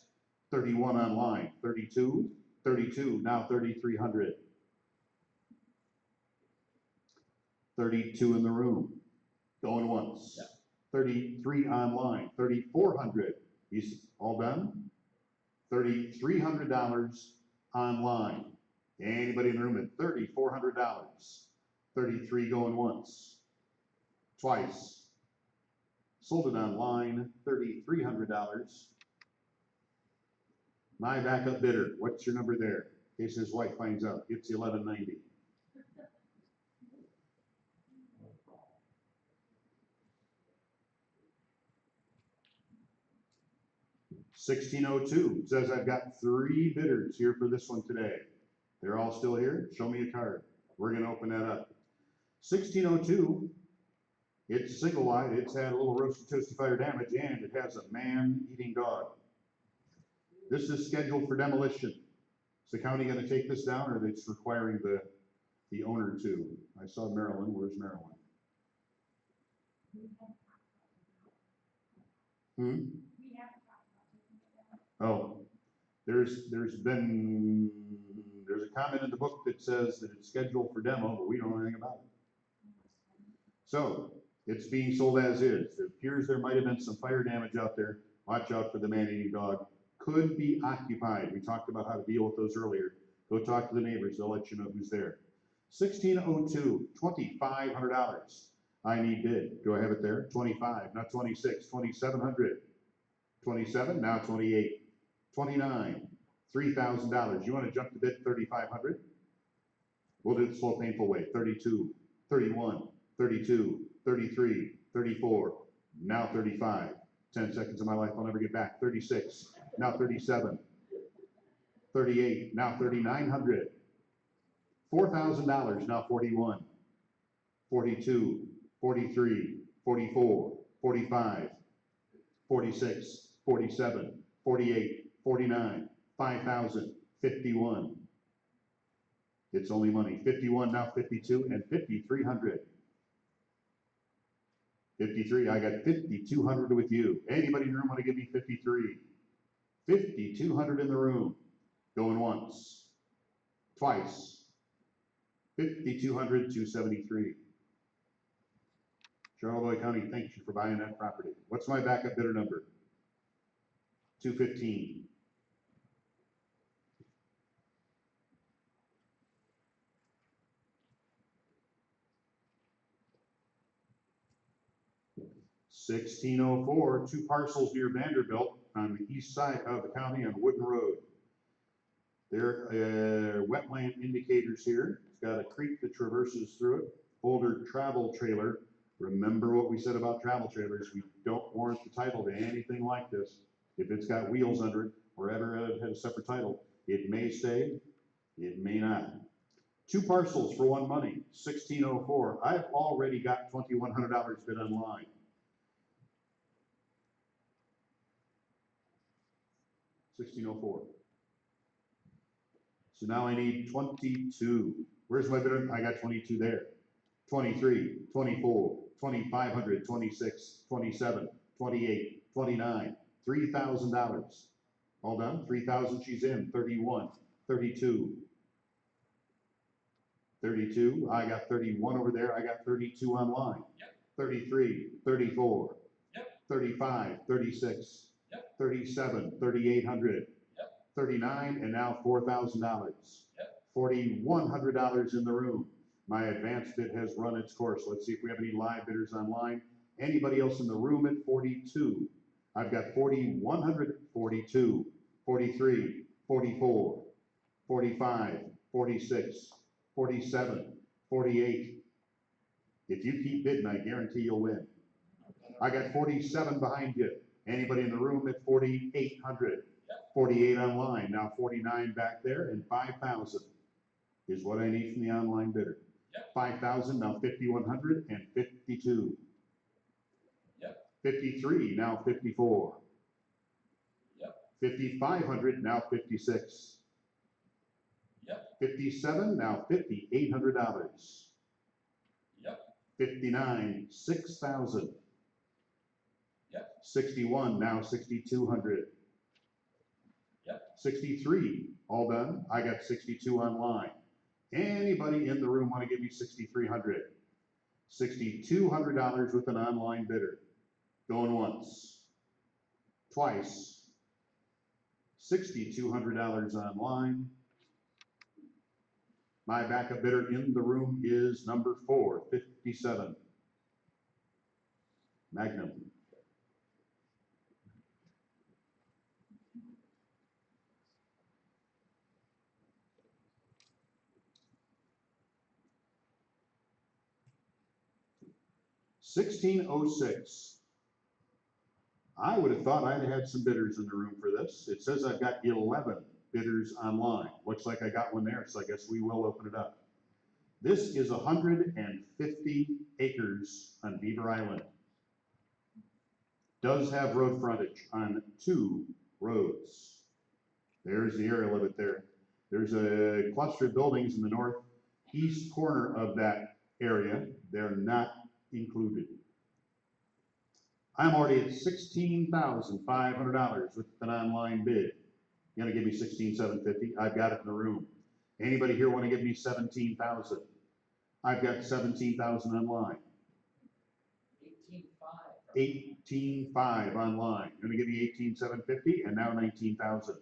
31 online, 32, 32, now 3,300. 32 in the room, going once. Yep. 33 online, 3,400. He's all done. $3,300 online. Anybody in the room at $3,400? 33 going once, twice. Sold it online, $3,300. My backup bidder, what's your number there? In case his wife finds out, it's 1190. $16.02 says I've got 3 bidders here for this one today. They're all still here? Show me a card. We're gonna open that up. 16.02, it's single wide, it's had a little roasted toasty fire damage, and it has a man-eating dog. This is scheduled for demolition. Is the county gonna take this down, or are they just requiring the owner to? I saw Maryland, where's Maryland? Oh, there's a comment in the book that says that it's scheduled for demo, but we don't know anything about it. So it's being sold as is. It appears there might have been some fire damage out there. Watch out for the man-eating dog. Could be occupied. We talked about how to deal with those earlier. Go talk to the neighbors. They'll let you know who's there. 16.02, $2,500. I need bid. Do I have it there? 25, not 26, 2,700. 27, now 28. 29, $3,000. You want to jump to bid 3,500? We'll do it the slow, painful way. 32, 31, 32, 33, 34, now 35. 10 seconds of my life I'll never get back. 36, now 37, 38, now 3,900. $4,000, now 41, 42, 43, 44, 45, 46, 47, 48, 49, 5,000, 51. It's only money. 51, now 52, and 5,300. 53, I got 5,200 with you. Anybody in the room want to give me 53? 5,200 in the room. Going once, twice. 5,200, 273. Charlevoix County, thank you for buying that property. What's my backup bidder number? 215. $16.04, 2 parcels near Vanderbilt on the east side of the county on Wooden Road. There are wetland indicators here. It's got a creek that traverses through it. Older travel trailer. Remember what we said about travel trailers. We don't warrant the title to anything like this. If it's got wheels under it, or ever had a separate title, it may stay, it may not. 2 parcels for 1 money, $16.04. I've already got $2,100 bid online. $16.04. So now I need 22. Where's my bidder? I got 22 there. 23, 24, 2,500, 26, 27, 28, 29, $3,000. All done? 3,000, she's in. 31, 32. 32, I got 31 over there. I got 32 online. Yep. 33, 34. Yep. 35, 36. Yep. 37, 3,800. Yep. 39, and now $4,000. Yep. $4,100 in the room. My advanced bid has run its course. Let's see if we have any live bidders online. Anybody else in the room at 42? I've got 4,100, 42, 43, 44, 45, 46, 47, 48. If you keep bidding, I guarantee you'll win. I got 47 behind you. Anybody in the room at 4,800? 48 online, now 49 back there, and 5,000 is what I need from the online bidder. 5,000, now 5,100 and 52. 53, now 54. 5,500, now 56. 57, now $5,800. 59, 6,000. 61, now 6,200. 63, all done. I got 62 online. Anybody in the room want to give me 6,300? $6,200 with an online bidder. Going once, twice. $6,200 online. My backup bidder in the room is number 4, 57. Magnum. $1,606. I would have thought I'd had some bidders in the room for this. It says I've got 11 bidders online. Looks like I got one there, so I guess we will open it up. This is 150 acres on Beaver Island. Does have road frontage on 2 roads. There's the aerial of it there. There's a cluster of buildings in the northeast corner of that area. They're not included. I'm already at $16,500 with an online bid. You gonna give me $16,750? I've got it in the room. Anybody here want to give me $17,000? I've got $17,000 online. 18,500 online. Gonna give me $18,750 and now $19,000.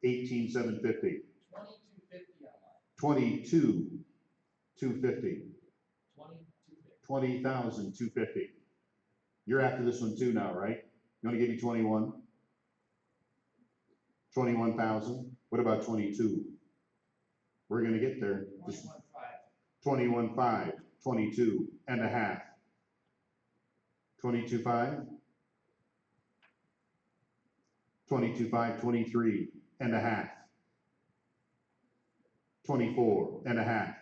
$18,750. 22,250. 20,250. You're after this one too now, right? You want to give me 21? 21,000. What about 22? We're going to get there. 21,500. 22 and a half. 22,500. 22,500. 23 and a half. 24 and a half.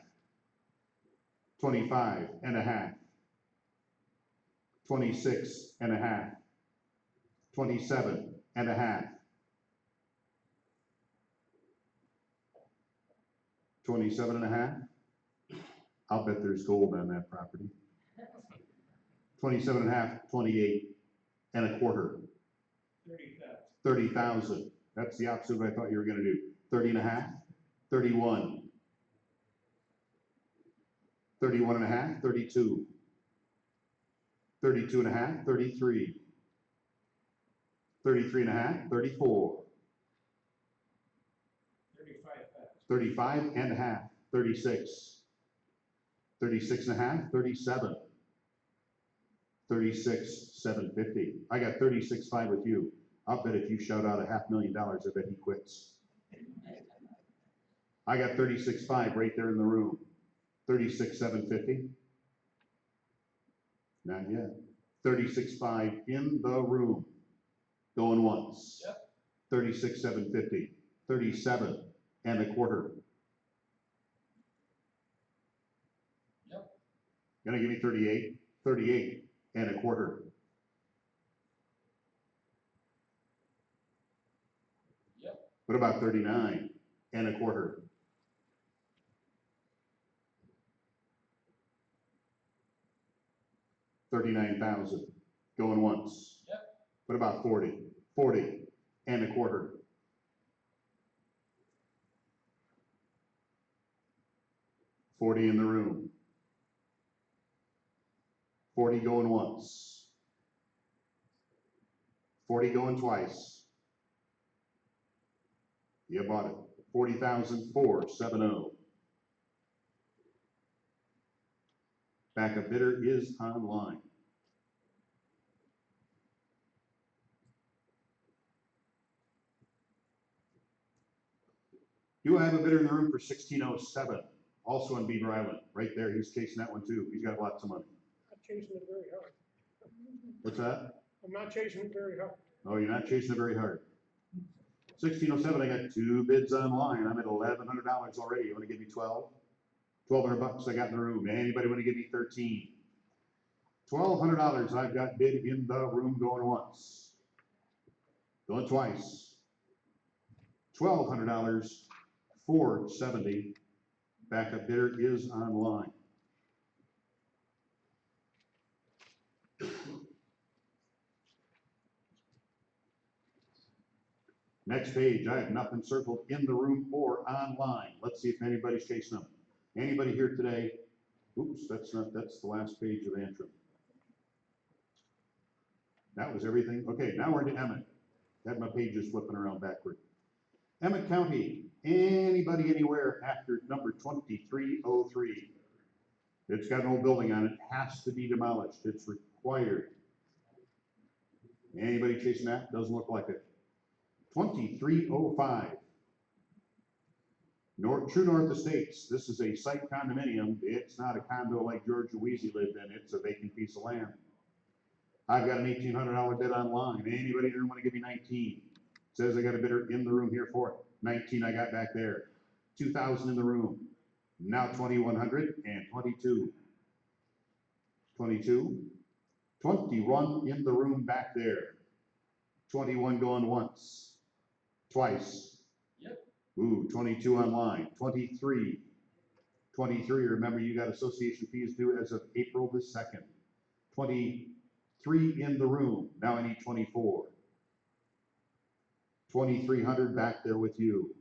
25 and a half. 26 and a half. 27 and a half. 27 and a half. I'll bet there's gold on that property. 27 and a half, 28 and a quarter. 30,000. That's the opposite of what I thought you were going to do. 30 and a half, 31. 31 and a half, 32. 32 and a half, 33. 33 and a half, 34. 35 and a half, 36. 36 and a half, 37. 36,750. I got 36,500 with you. I'll bet if you shout out $500,000, I bet he quits. I got 36,500 right there in the room. 36,750. Not yet. 36,500 in the room. Going once. 36,750. 37 and a quarter. Gonna give me 38. 38 and a quarter. What about 39 and a quarter? $39,000 going once. Yep. What about 40? 40 and a quarter. $40 in the room. 40 going once. 40 going twice. You bought it. 40,470. Backup bidder is online. Do I have a bidder in the room for 1607? Also on Beaver Island, right there. He's chasing that one too. He's got lots of money. I'm chasing it very hard. What's that? I'm not chasing it very hard. Oh, you're not chasing it very hard. 1607, I got 2 bids online. I'm at $1,100 already. You want to give me 12? $1,200 I got in the room. Anybody want to give me 13? $1,200 I've got bid in the room going once. Going twice. $1,200, 470. Backup bidder is online. Next page, I have nothing circled in the room or online. Let's see if anybody's chasing them. Anybody here today? Oops, that's the last page of Antrim. That was everything. Okay, now we're into Emmet. Had my pages flipping around backward. Emmet County, anybody anywhere after number 2303. It's got an old building on it, has to be demolished. It's required. Anybody chasing that? Doesn't look like it. 2305. True North Estates. This is a site condominium. It's not a condo like George Weezy lived in. It's a vacant piece of land. I've got an $1,800 bid online. Anybody here want to give me 19? Says I got a bidder in the room here for it. 19 I got back there. 2,000 in the room. Now 2,100 and 22. 22. 21 in the room back there. 21 going once. Twice. Yep. Ooh, 22 online. 23. 23, remember you got association fees due as of April the 2nd. 23 in the room. Now I need 24. 2,300 back there with you.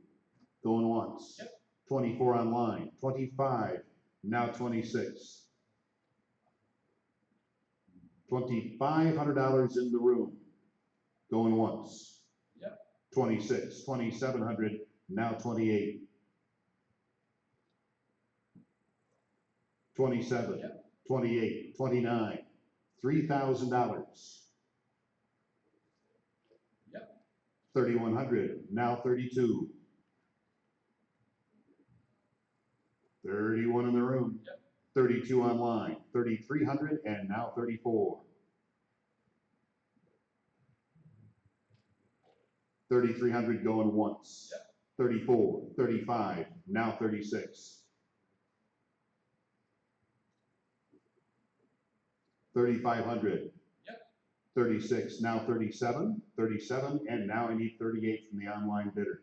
Going once. Yep. 24 online. 25. Now 26. $2,500 in the room. Going once. Yep. 26. 2,700. Now 28. 27. Yep. 28. 29. $3,000. Yep. 3,100. Now 32. 31 in the room. Yep. 32 online. 3,300 and now 34. 3,300 going once. Yep. 34, 35, now 36. 3,500. Yep. 36, now 37, 37, and now I need 38 from the online bidder.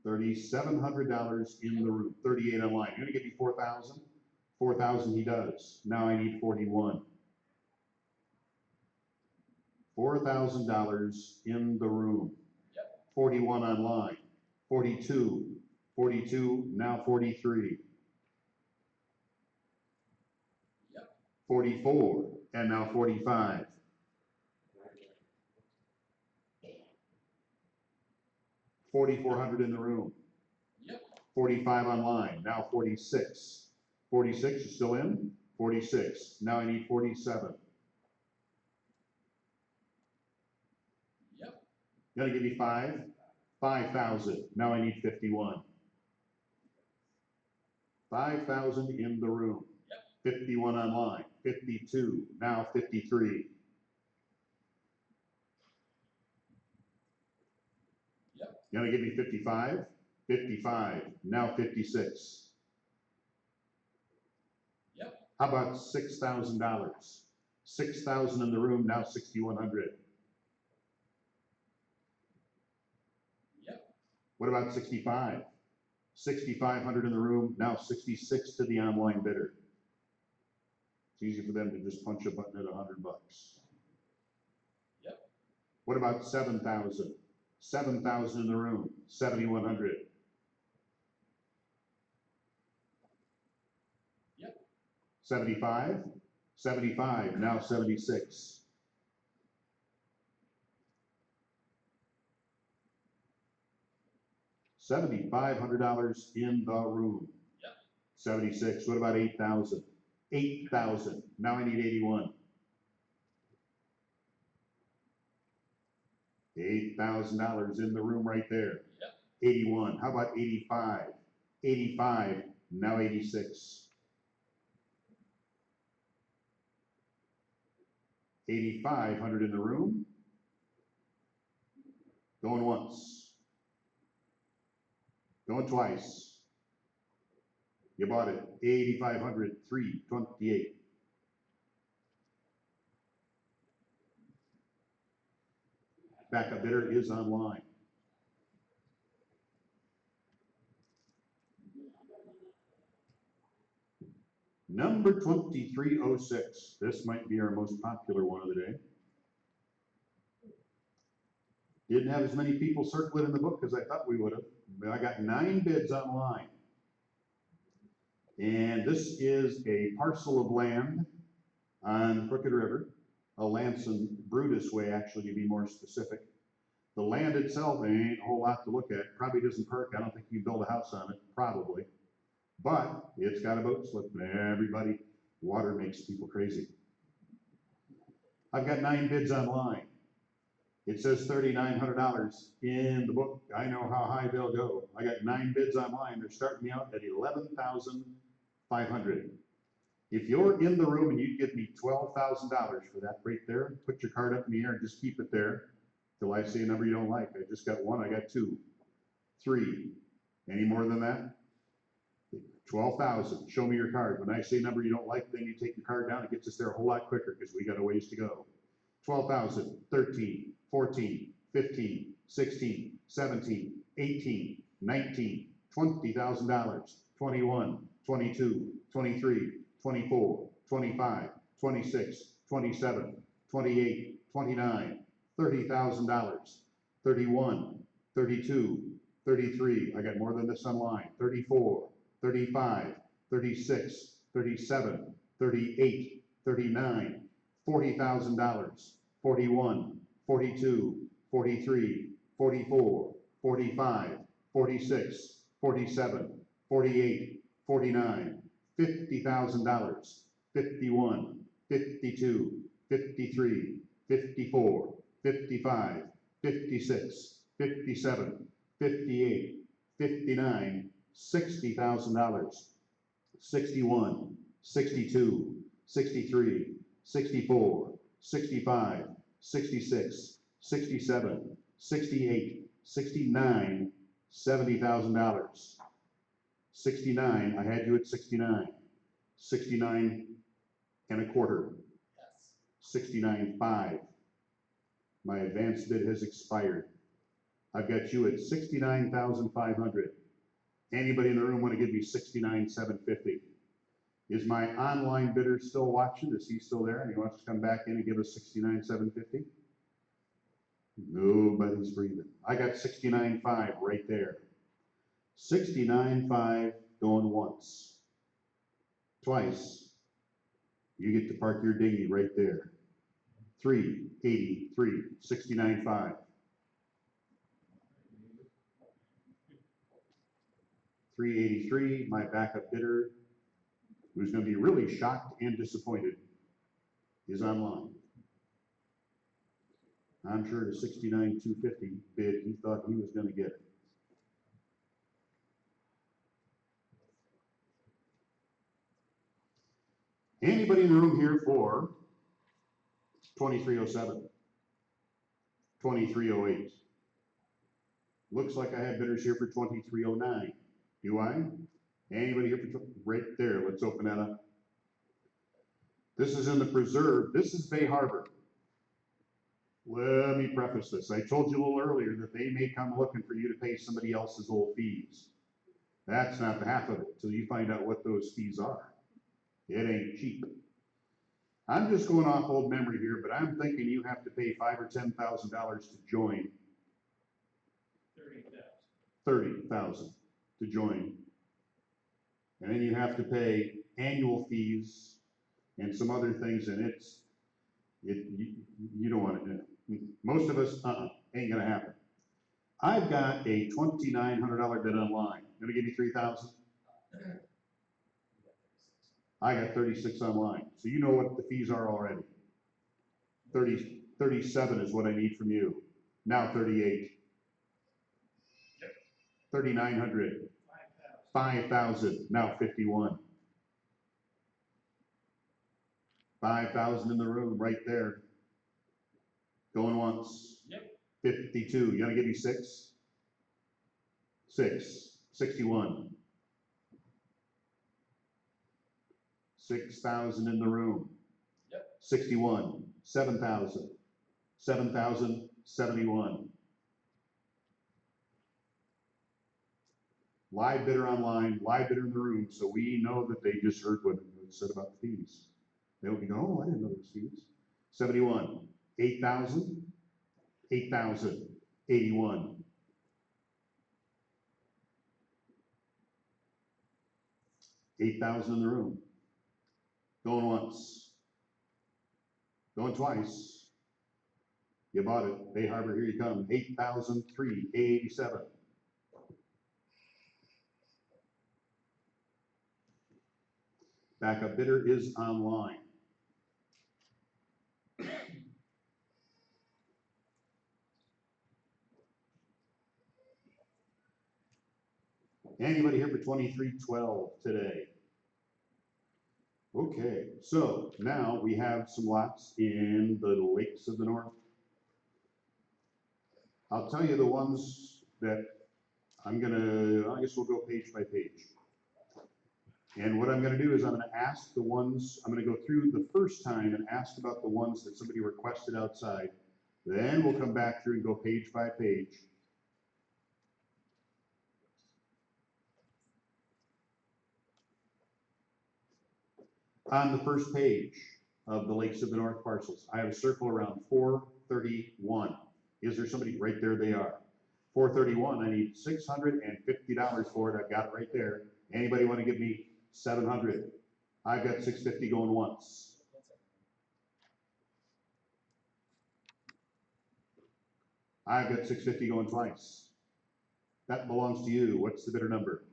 $3,700 in the room, 38 online. You're gonna give me 4,000? 4,000 he does. Now I need 41. $4,000 in the room. Yep. 41 online. 42, 42, now 43. Yep. 44, and now 45. 4,400 in the room. Yep. 45 online, now 46. 46, you still in? 46, now I need 47. Yep. You gotta give me 5? 5,000, now I need 51. 5,000 in the room. Yep. 51 online, 52, now 53. Yep. You gotta give me 55? 55, now 56. Yep. How about $6,000? 6,000 in the room, now 6,100. What about 65? 6,500 in the room, now 66 to the online bidder. It's easy for them to just punch a button at $100. Yep. What about 7,000? 7,000 in the room, 7,100. Yep. 75? 75, now 76. $7,500 in the room. Yep. 76. What about 8,000? 8,000. Now I need 81. $8,000 in the room right there. Yep. 81. How about 85? 85. Now 86. 8,500 in the room. Going once. Going twice. You bought it. 8,500, 328. Backup bidder is online. Number 2306. This might be our most popular one of the day. Didn't have as many people circle it in the book as I thought we would have. But I got 9 bids online. And this is a parcel of land on Crooked River, a Lanson Brutus Way, actually, to be more specific. The land itself ain't a whole lot to look at. Probably doesn't perk. I don't think you can build a house on it, probably. But it's got a boat slip, and everybody, water makes people crazy. I've got 9 bids online. It says $3,900 in the book. I know how high they'll go. I got 9 bids online. They're starting me out at $11,500. If you're in the room and you give me $12,000 for that right there, put your card up in the air and just keep it there till I say a number you don't like. I just got 1, I got 2, 3. Any more than that? 12,000. Show me your card. When I say a number you don't like, then you take your card down. It gets us there a whole lot quicker because we got a ways to go. 12,000, 13, 14, 15, 16, 17, 18, 19, $20,000, 21, 22, 23, 24, 25, 26, 27, 28, 29, $30,000, 31, 32, 33, I got more than this online, 34, 35, 36, 37, 38, 39, $40,000, 41, 42, 43, 44, 45, 46, 47, 48, 49, $50,000, 51, 52, 53, 54, 55, 56, 57, 58, 59, $60,000, 61, 62, 63, 64, 65, 66, 67, 68, 69, $70,000. 69, I had you at 69. 69 and a quarter. Yes. 69.5. My advance bid has expired. I've got you at 69,500. Anybody in the room want to give me 69,750? Is my online bidder still watching? Is he still there? And he wants to come back in and give us 69,750? Nobody's breathing. I got 69.5 right there. 69.5 going once. Twice. You get to park your dinghy right there. 383, 69.5. 383, my backup bidder, who's going to be really shocked and disappointed, is online. I'm sure the 69,250 bid, he thought he was going to get it. Anybody in the room here for 2307, 2308? Looks like I had bidders here for 2309. Do I? Anybody here for right there? Let's open that up. This is in the preserve. This is Bay Harbor. Let me preface this. I told you a little earlier that they may come looking for you to pay somebody else's old fees. That's not the half of it till you find out what those fees are. It ain't cheap. I'm just going off old memory here, but I'm thinking you have to pay $5,000 or $10,000 to join. 30,000 to join. And then you have to pay annual fees and some other things, and you don't want to do it. Most of us, ain't gonna happen. I've got a $2,900 bid online. Gonna give you 3,000? I got 36 online. So you know what the fees are already. 37 is what I need from you. Now 38. 3,900. 5,000. Now 51. 5,000 in the room right there. Going once. Yep. 52. You gonna give me 6? 6. 61. 6,000 in the room. Yep. 61. 7,000. 7,000. 71. Live bidder online, live bidder in the room, so we know that they just heard what it said about the fees. They'll be going, oh, I didn't know those fees. 71. 8,000. 8,000. 81. 8,000 in the room. Going once. Going twice. You bought it. Bay Harbor, here you come. 8,003. 87. Backup bidder is online. Anybody here for 2312 today? Okay, so now we have some lots in the Lakes of the North. I'll tell you the ones that I guess we'll go page by page. And what I'm gonna do is I'm gonna ask the ones, I'm gonna go through the first time and ask about the ones that somebody requested outside. Then we'll come back through and go page by page. On the first page of the Lakes of the North parcels, I have a circle around 431. Is there somebody? Right there they are. 431, I need $650 for it. I've got it right there. Anybody want to give me 700? I've got 650 going once. I've got 650 going twice. That belongs to you. What's the bidder number?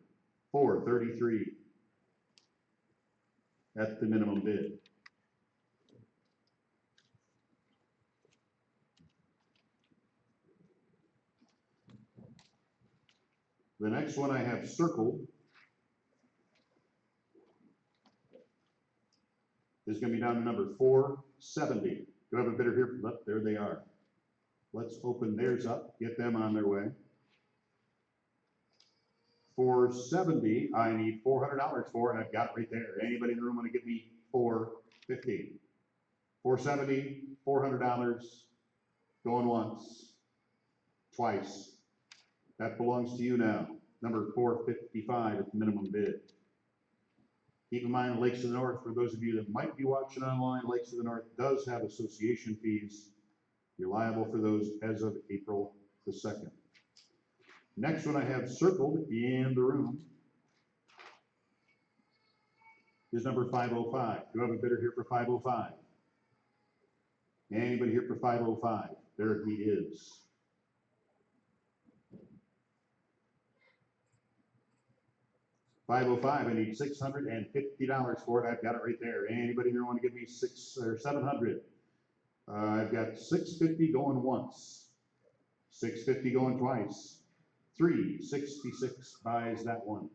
433. That's the minimum bid. The next one I have circled is going to be down to number 470. Do I have a bidder here? There they are. Let's open theirs up, get them on their way. 470, I need $400 for, and I've got it right there. Anybody in the room want to give me 450? 470, $400, going once, twice. That belongs to you now. Number 455 at the minimum bid. Keep in mind, Lakes of the North, for those of you that might be watching online, Lakes of the North does have association fees. You're liable for those as of April the 2nd. Next one I have circled in the room is number 505. Do I have a bidder here for 505? Anybody here for 505? There he is. $505, I need $650 for it. I've got it right there. Anybody here want to give me 600 or 700? I've got 650 going once, 650 going twice, 366 buys that one.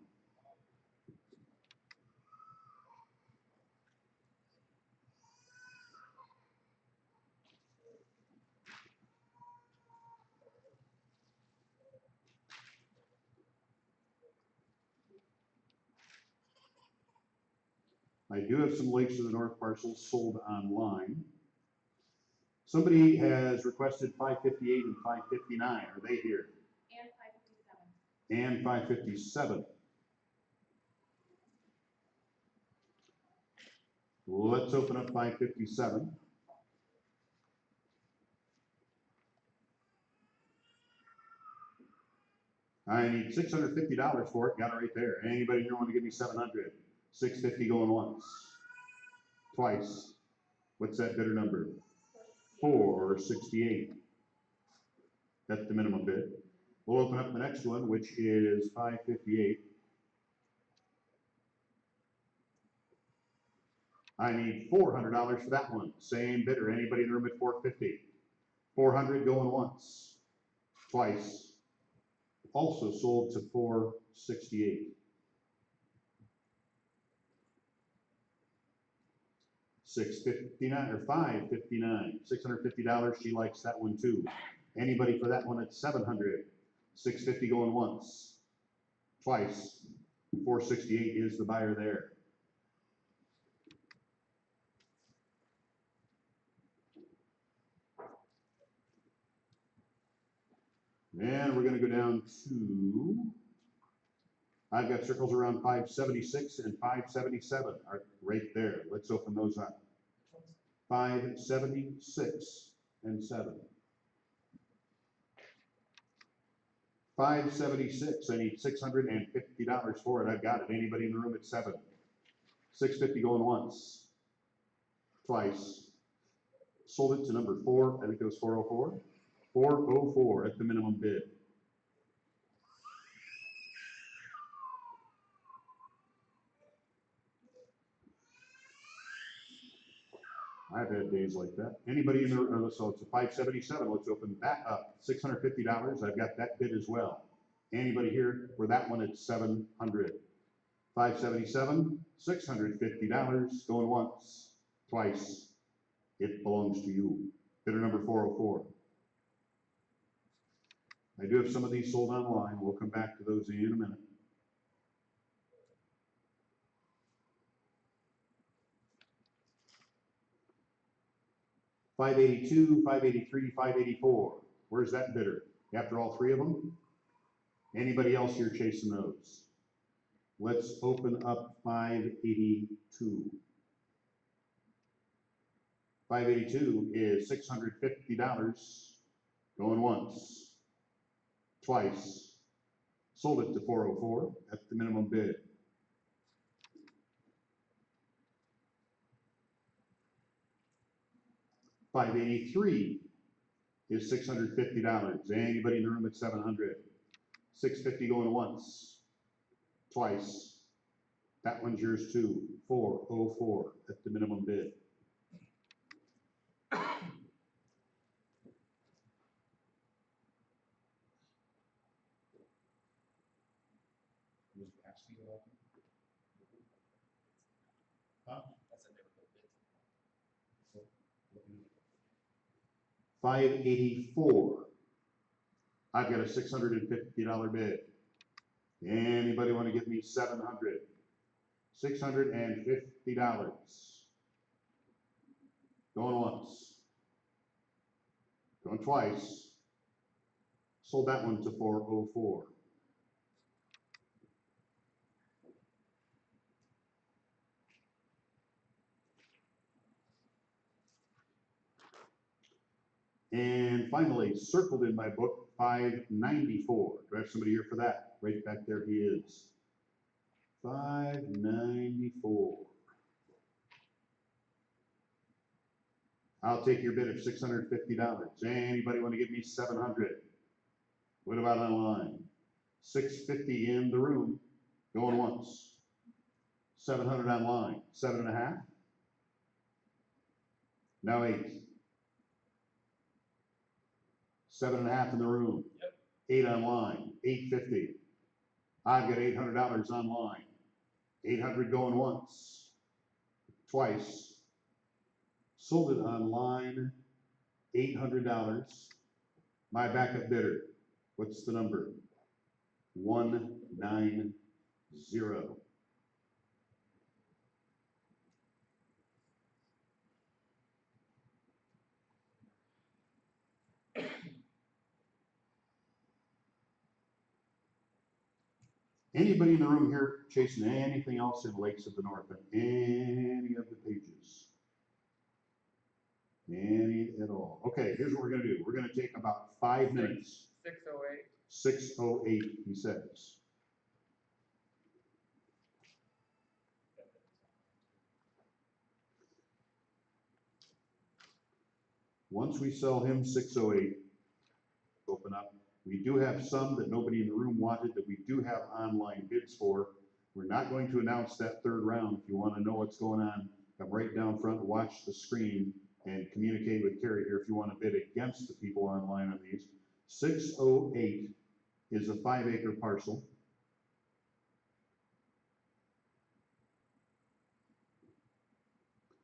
I do have some Lakes of the North parcels sold online. Somebody has requested 558 and 559. Are they here? And 557. And 557. Let's open up 557. I need $650 for it. Got it right there. Anybody here want to give me 700? 650 going once, twice. What's that bidder number? 468. That's the minimum bid. We'll open up the next one, which is 558. I need $400 for that one. Same bidder. Anybody in the room at 450? 400 going once, twice. Also sold to 468. 659 or 559. $650. She likes that one too. Anybody for that one at 700? 650 going once, twice. 468 is the buyer there. And we're going to go down to, I've got circles around 576 and 577 are right there. Let's open those up. 576 and 7. 576, I need $650 for it. I've got it. Anybody in the room at 7? 650 going once, twice. Sold it to number 4, I think it was 404. 404 at the minimum bid. I've had days like that. Anybody in the room? So it's a 577. Let's open that up. $650. I've got that bid as well. Anybody here for that one at 700? 577, $650 going once, twice. It belongs to you. Bidder number 404. I do have some of these sold online. We'll come back to those in a minute. $582, $583, $584. Where's that bidder? After all three of them? Anybody else here chasing those? Let's open up 582. 582 is $650 going once, twice. Sold it to 404 at the minimum bid. $583 is $650. Anybody in the room at 700? 650 going once, twice. That one's yours too. 404 at the minimum bid. Huh? That's a difficult bid. 584. I've got a $650 bid. Anybody want to give me 700? $650. Going once. Going twice. Sold that one to 404. And finally, circled in my book, 594. Do I have somebody here for that? Right back there he is. 594. I'll take your bid of $650. Anybody want to give me 700? What about online? 650 in the room, going once. 700 online, 7.5. Now 8. 7.5 in the room. Yep. 8 online, 850. I've got $800 online. 800 going once, twice. Sold it online, $800. My backup bidder, what's the number? 190. Anybody in the room here chasing anything else in Lakes of the North on any of the pages? Any at all? Okay, here's what we're gonna do. We're gonna take about 5 minutes. 608. 6:08, he says. Once we sell him 608, open up. We do have some that nobody in the room wanted that we do have online bids for. We're not going to announce that third round. If you want to know what's going on, come right down front, watch the screen, and communicate with Carrie here if you want to bid against the people online on these. 608 is a 5-acre parcel.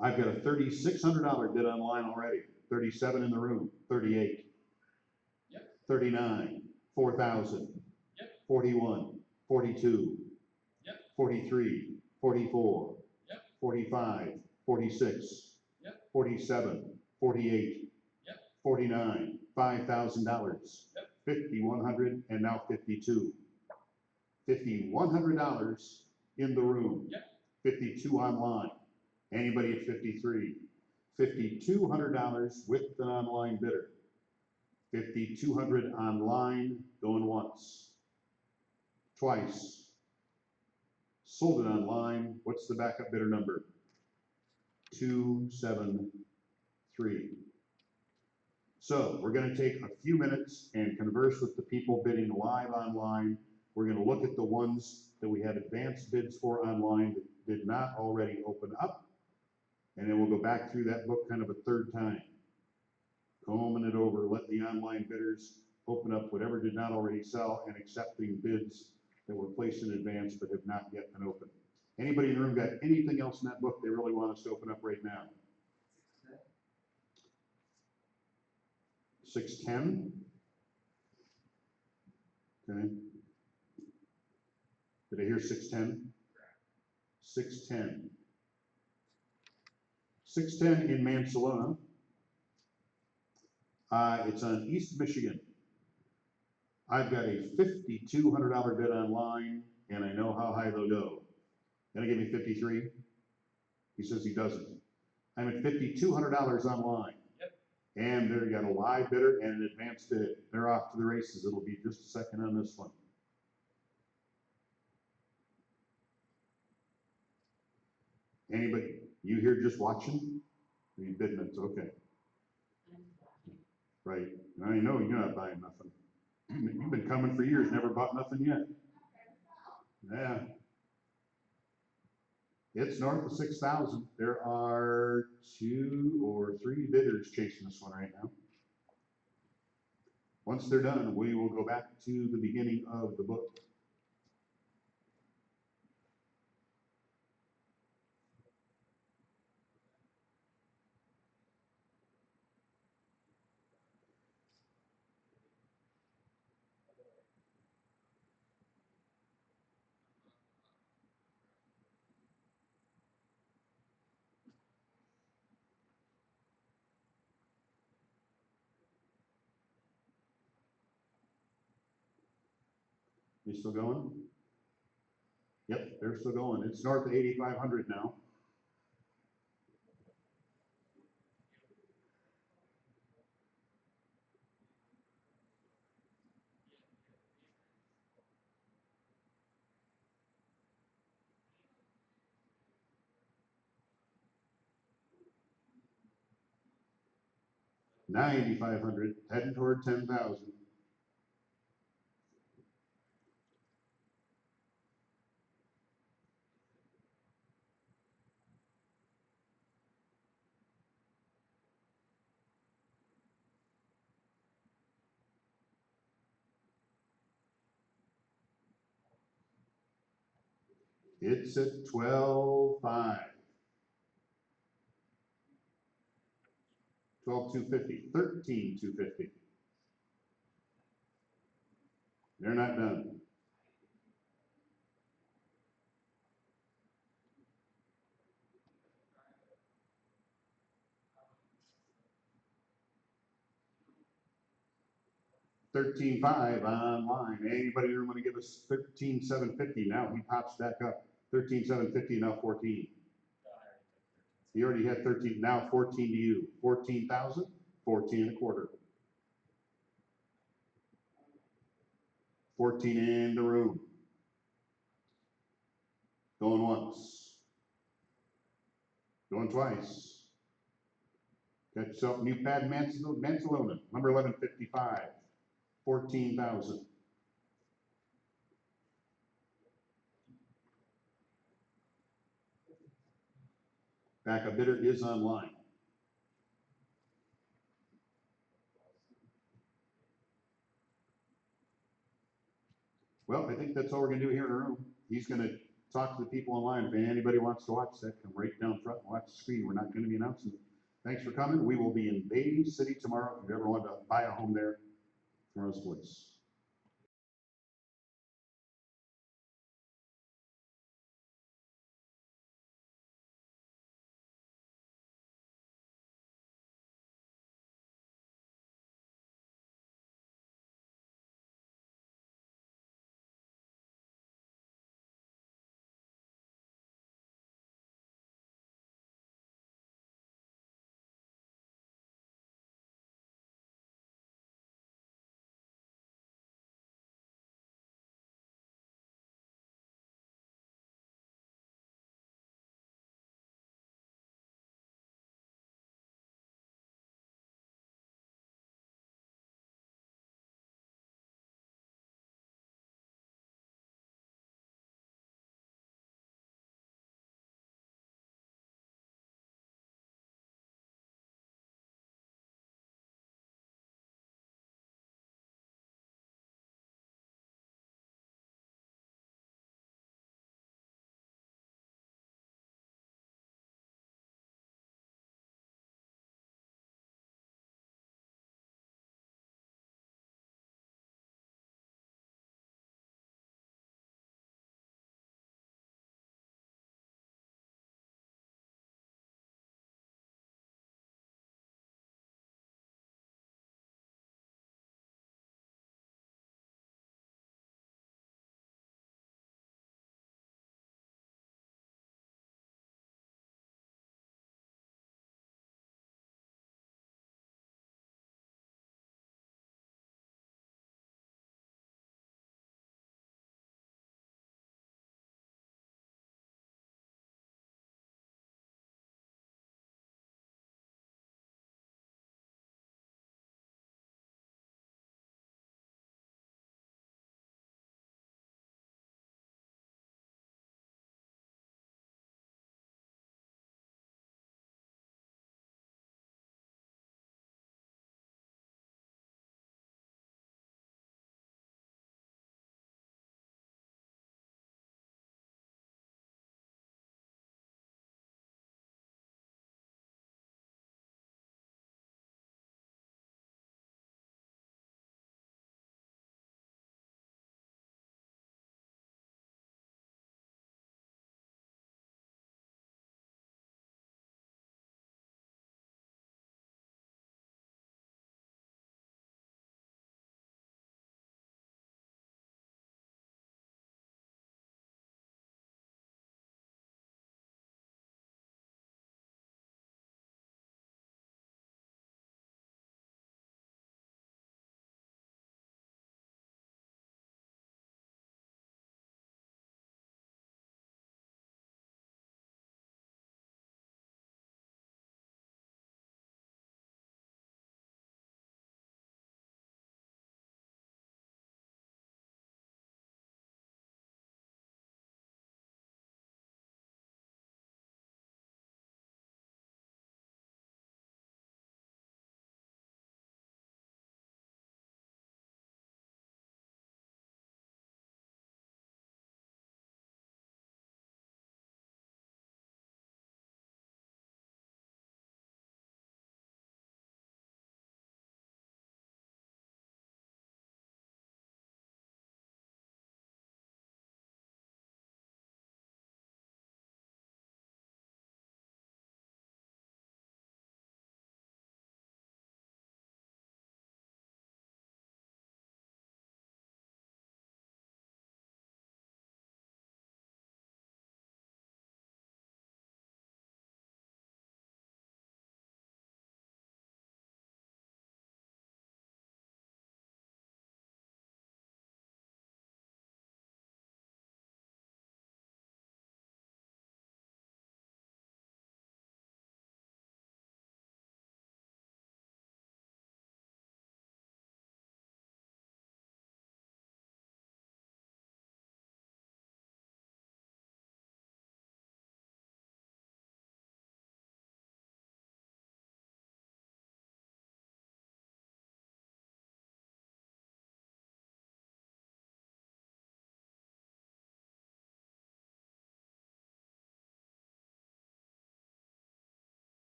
I've got a $3,600 bid online already. 37 in the room, 38. Yep. 39, 4,000. Yep. 41, 42. Yep. 43, 44. Yep. 45, 46. Yep. 47, 48. Yep. 49, $5,000. Yep. 5,100 and now 52. $5,100 in the room. Yep. 52 online. Anybody at 53? $5,200 with an online bidder. 5,200 online, going once, twice. Sold it online. What's the backup bidder number? 273. So we're going to take a few minutes and converse with the people bidding live online. We're going to look at the ones that we had advanced bids for online that did not already open up. And then we'll go back through that book kind of a third time, combing it over, letting the online bidders open up whatever did not already sell and accepting bids that were placed in advance but have not yet been opened. Anybody in the room got anything else in that book they really want us to open up right now? 610. Okay. Did I hear 610? 610. 610 in Peninsula. It's on East Michigan. I've got a $5,200 bid online, and I know how high they'll go. Gonna give me 53? He says he doesn't. I'm at $5,200 online. Yep. And there you got a live bidder and an advanced bid. They're off to the races. It'll be just a second on this one. Anybody? You here just watching? Are you bidding it? Okay. Right. I know you're not buying nothing. You've been coming for years, never bought nothing yet. Yeah. It's north of 6,000. There are 2 or 3 bidders chasing this one right now. Once they're done, we will go back to the beginning of the book. You still going? Yep, they're still going. It's north of 8,500 now. $9,500, heading toward 10,000. It's at 12,500. 12,250, 13,250. They're not done. 13.5 online. Anybody in the room want to give us 13.750? Now he pops back up. 13.750, now 14. He already had 13, now 14 to you. 14,000, 14 and a quarter. 14 in the room. Going once. Going twice. Got yourself a new pad Mansalona, number 1155. 14,000. Backup bidder is online. Well, I think that's all we're gonna do here in the room. He's gonna talk to the people online. If anybody wants to watch that, come right down front and watch the screen. We're not gonna be announcing. Thanks for coming. We will be in Bay City tomorrow. If you ever want to buy a home there, tomorrow's place.